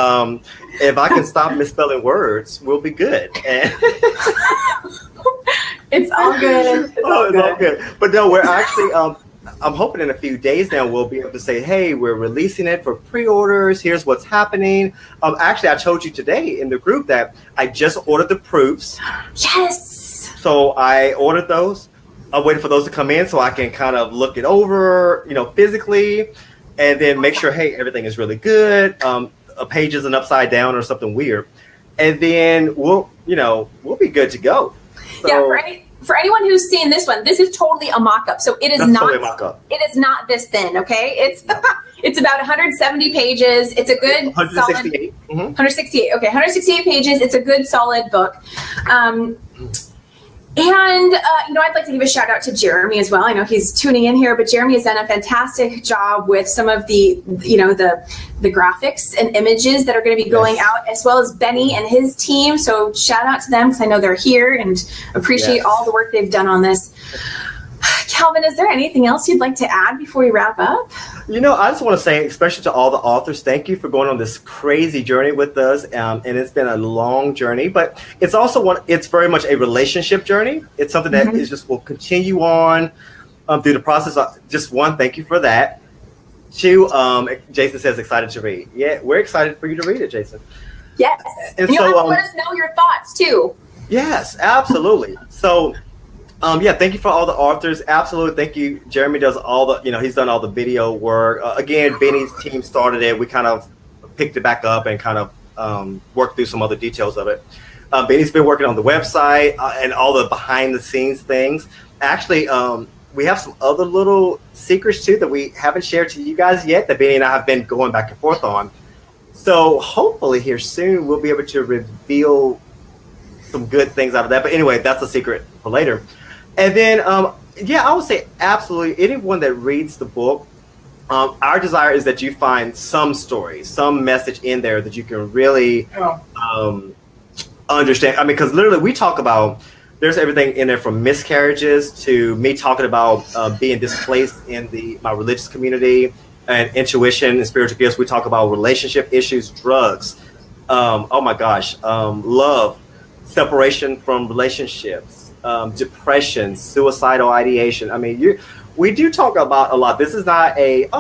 if I can stop misspelling words, we'll be good. It's all good. It's all good. But no, we're actually, I'm hoping in a few days now we'll be able to say, hey, we're releasing it for pre-orders. Here's what's happening. Actually, I told you today in the group that I just ordered the proofs. Yes. So I ordered those. I'm waiting for those to come in so I can kind of look it over, physically, and then make sure, hey, everything is really good. A page isn't upside down or something weird. And then we'll be good to go. So, yeah, for anyone who's seen this one, this is totally a mock-up. So it is not totally a mock-up. It is not this thin, okay? It's about 170 pages. It's a good 168. Solid, 168. Okay, 168 pages. It's a good solid book. And, I'd like to give a shout out to Jeremy as well. I know he's tuning in here, but Jeremy has done a fantastic job with some of the graphics and images that are going to be going out, as well as Benny and his team. So shout out to them because I know they're here and appreciate all the work they've done on this. Calvin, is there anything else you'd like to add before we wrap up? I just want to say, especially to all the authors, thank you for going on this crazy journey with us. And it's been a long journey, but it's also it's very much a relationship journey. It's something that will continue on through the process. Just one, thank you for that. Two, Jason says excited to read. Yeah, we're excited for you to read it, Jason. Yes. And you'll have to let us know your thoughts too. Yes, absolutely. So, thank you for all the authors. Absolutely. Thank you. Jeremy does all the, he's done all the video work. Again, Benny's team started it. We kind of picked it back up and kind of worked through some other details of it. Benny's been working on the website and all the behind the scenes things. Actually, we have some other little secrets too that we haven't shared to you guys yet that Benny and I have been going back and forth on. So hopefully here soon we'll be able to reveal some good things out of that. But anyway, that's a secret for later. And then, I would say absolutely anyone that reads the book, our desire is that you find some story, some message in there that you can really understand. I mean, because literally we talk about, there's everything in there from miscarriages to me talking about being displaced in my religious community and intuition and spiritual gifts. We talk about relationship issues, drugs, oh my gosh, love, separation from relationships, depression, suicidal ideation. I mean, we do talk about a lot. This is not have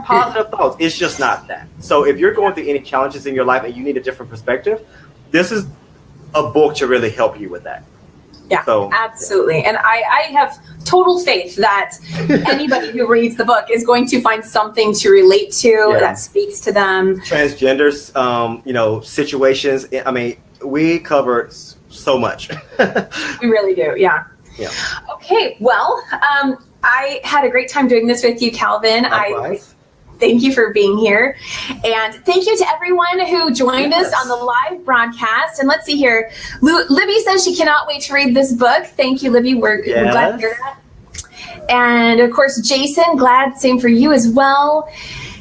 positive thoughts. It's just not that. So if you're going through any challenges in your life and you need a different perspective, this is a book to really help you with that. Yeah, so, absolutely. Yeah. And I have total faith that anybody who reads the book is going to find something to relate to that speaks to them. Transgenders, situations. I mean, we cover so much. We really do. Yeah. Yeah. Okay. Well, I had a great time doing this with you, Calvin. Likewise. Thank you for being here. And thank you to everyone who joined us on the live broadcast. And let's see here. Libby says she cannot wait to read this book. Thank you, Libby. We're glad to hear that. And of course, Jason, glad, same for you as well.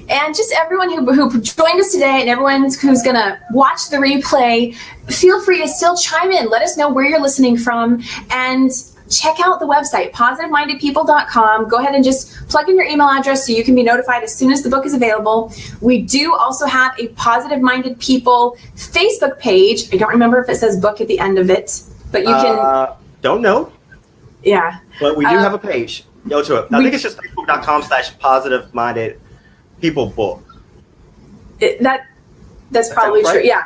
And just everyone who joined us today and everyone who's going to watch the replay, feel free to still chime in. Let us know where you're listening from. And check out the website, positivemindedpeople.com. Go ahead and just plug in your email address so you can be notified as soon as the book is available. We do also have a Positive Minded People Facebook page. I don't remember if it says book at the end of it, but you can... Don't know. Yeah. But we do have a page. Go to it. I think it's just facebook.com/positive-minded-people-book. That's probably true. Yeah.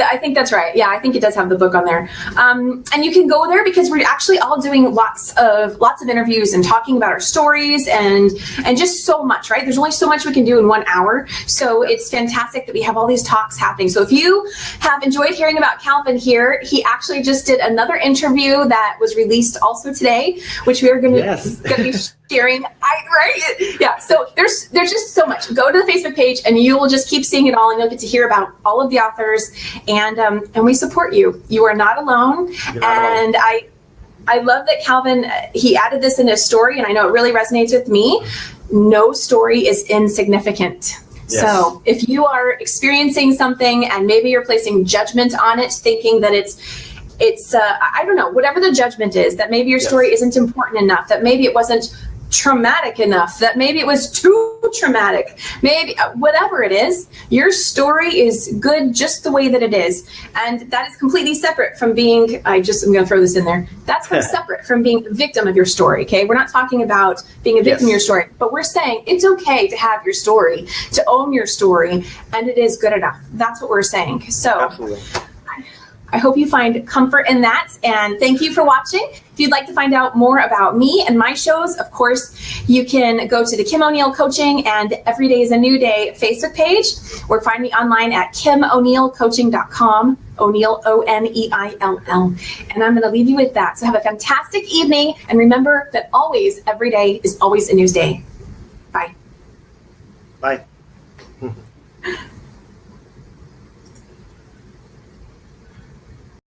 I think that's right. Yeah, I think it does have the book on there. And you can go there because we're actually all doing lots of interviews and talking about our stories and just so much, right? There's only so much we can do in 1 hour. So it's fantastic that we have all these talks happening. So if you have enjoyed hearing about Calvin here, he actually just did another interview that was released also today, which we are going to be sharing. Right? Yeah. So there's just so much. Go to the Facebook page and you will just keep seeing it all, and you'll get to hear about all of the authors. And we support you. You are not alone. And I love that Calvin, he added this in his story, and I know it really resonates with me. No story is insignificant. Yes. So if you are experiencing something and maybe you're placing judgment on it, thinking that it's I don't know, whatever the judgment is, that maybe your story isn't important enough, that maybe it wasn't traumatic enough, that maybe it was too traumatic, maybe whatever it is, your story is good just the way that it is. And that is completely separate from being, I'm going to throw this in there, that's separate from being a victim of your story, okay? We're not talking about being a victim of your story, but we're saying it's okay to have your story, to own your story, and it is good enough. That's what we're saying. So absolutely. I hope you find comfort in that, and thank you for watching. If you'd like to find out more about me and my shows, of course, you can go to the Kim O'Neill Coaching and Every Day is a New Day Facebook page, or find me online at KimO'NeillCoaching.com, O'Neill, O-N-E-I-L-L. And I'm going to leave you with that. So have a fantastic evening, and remember that always, every day is always a new day. Bye. Bye.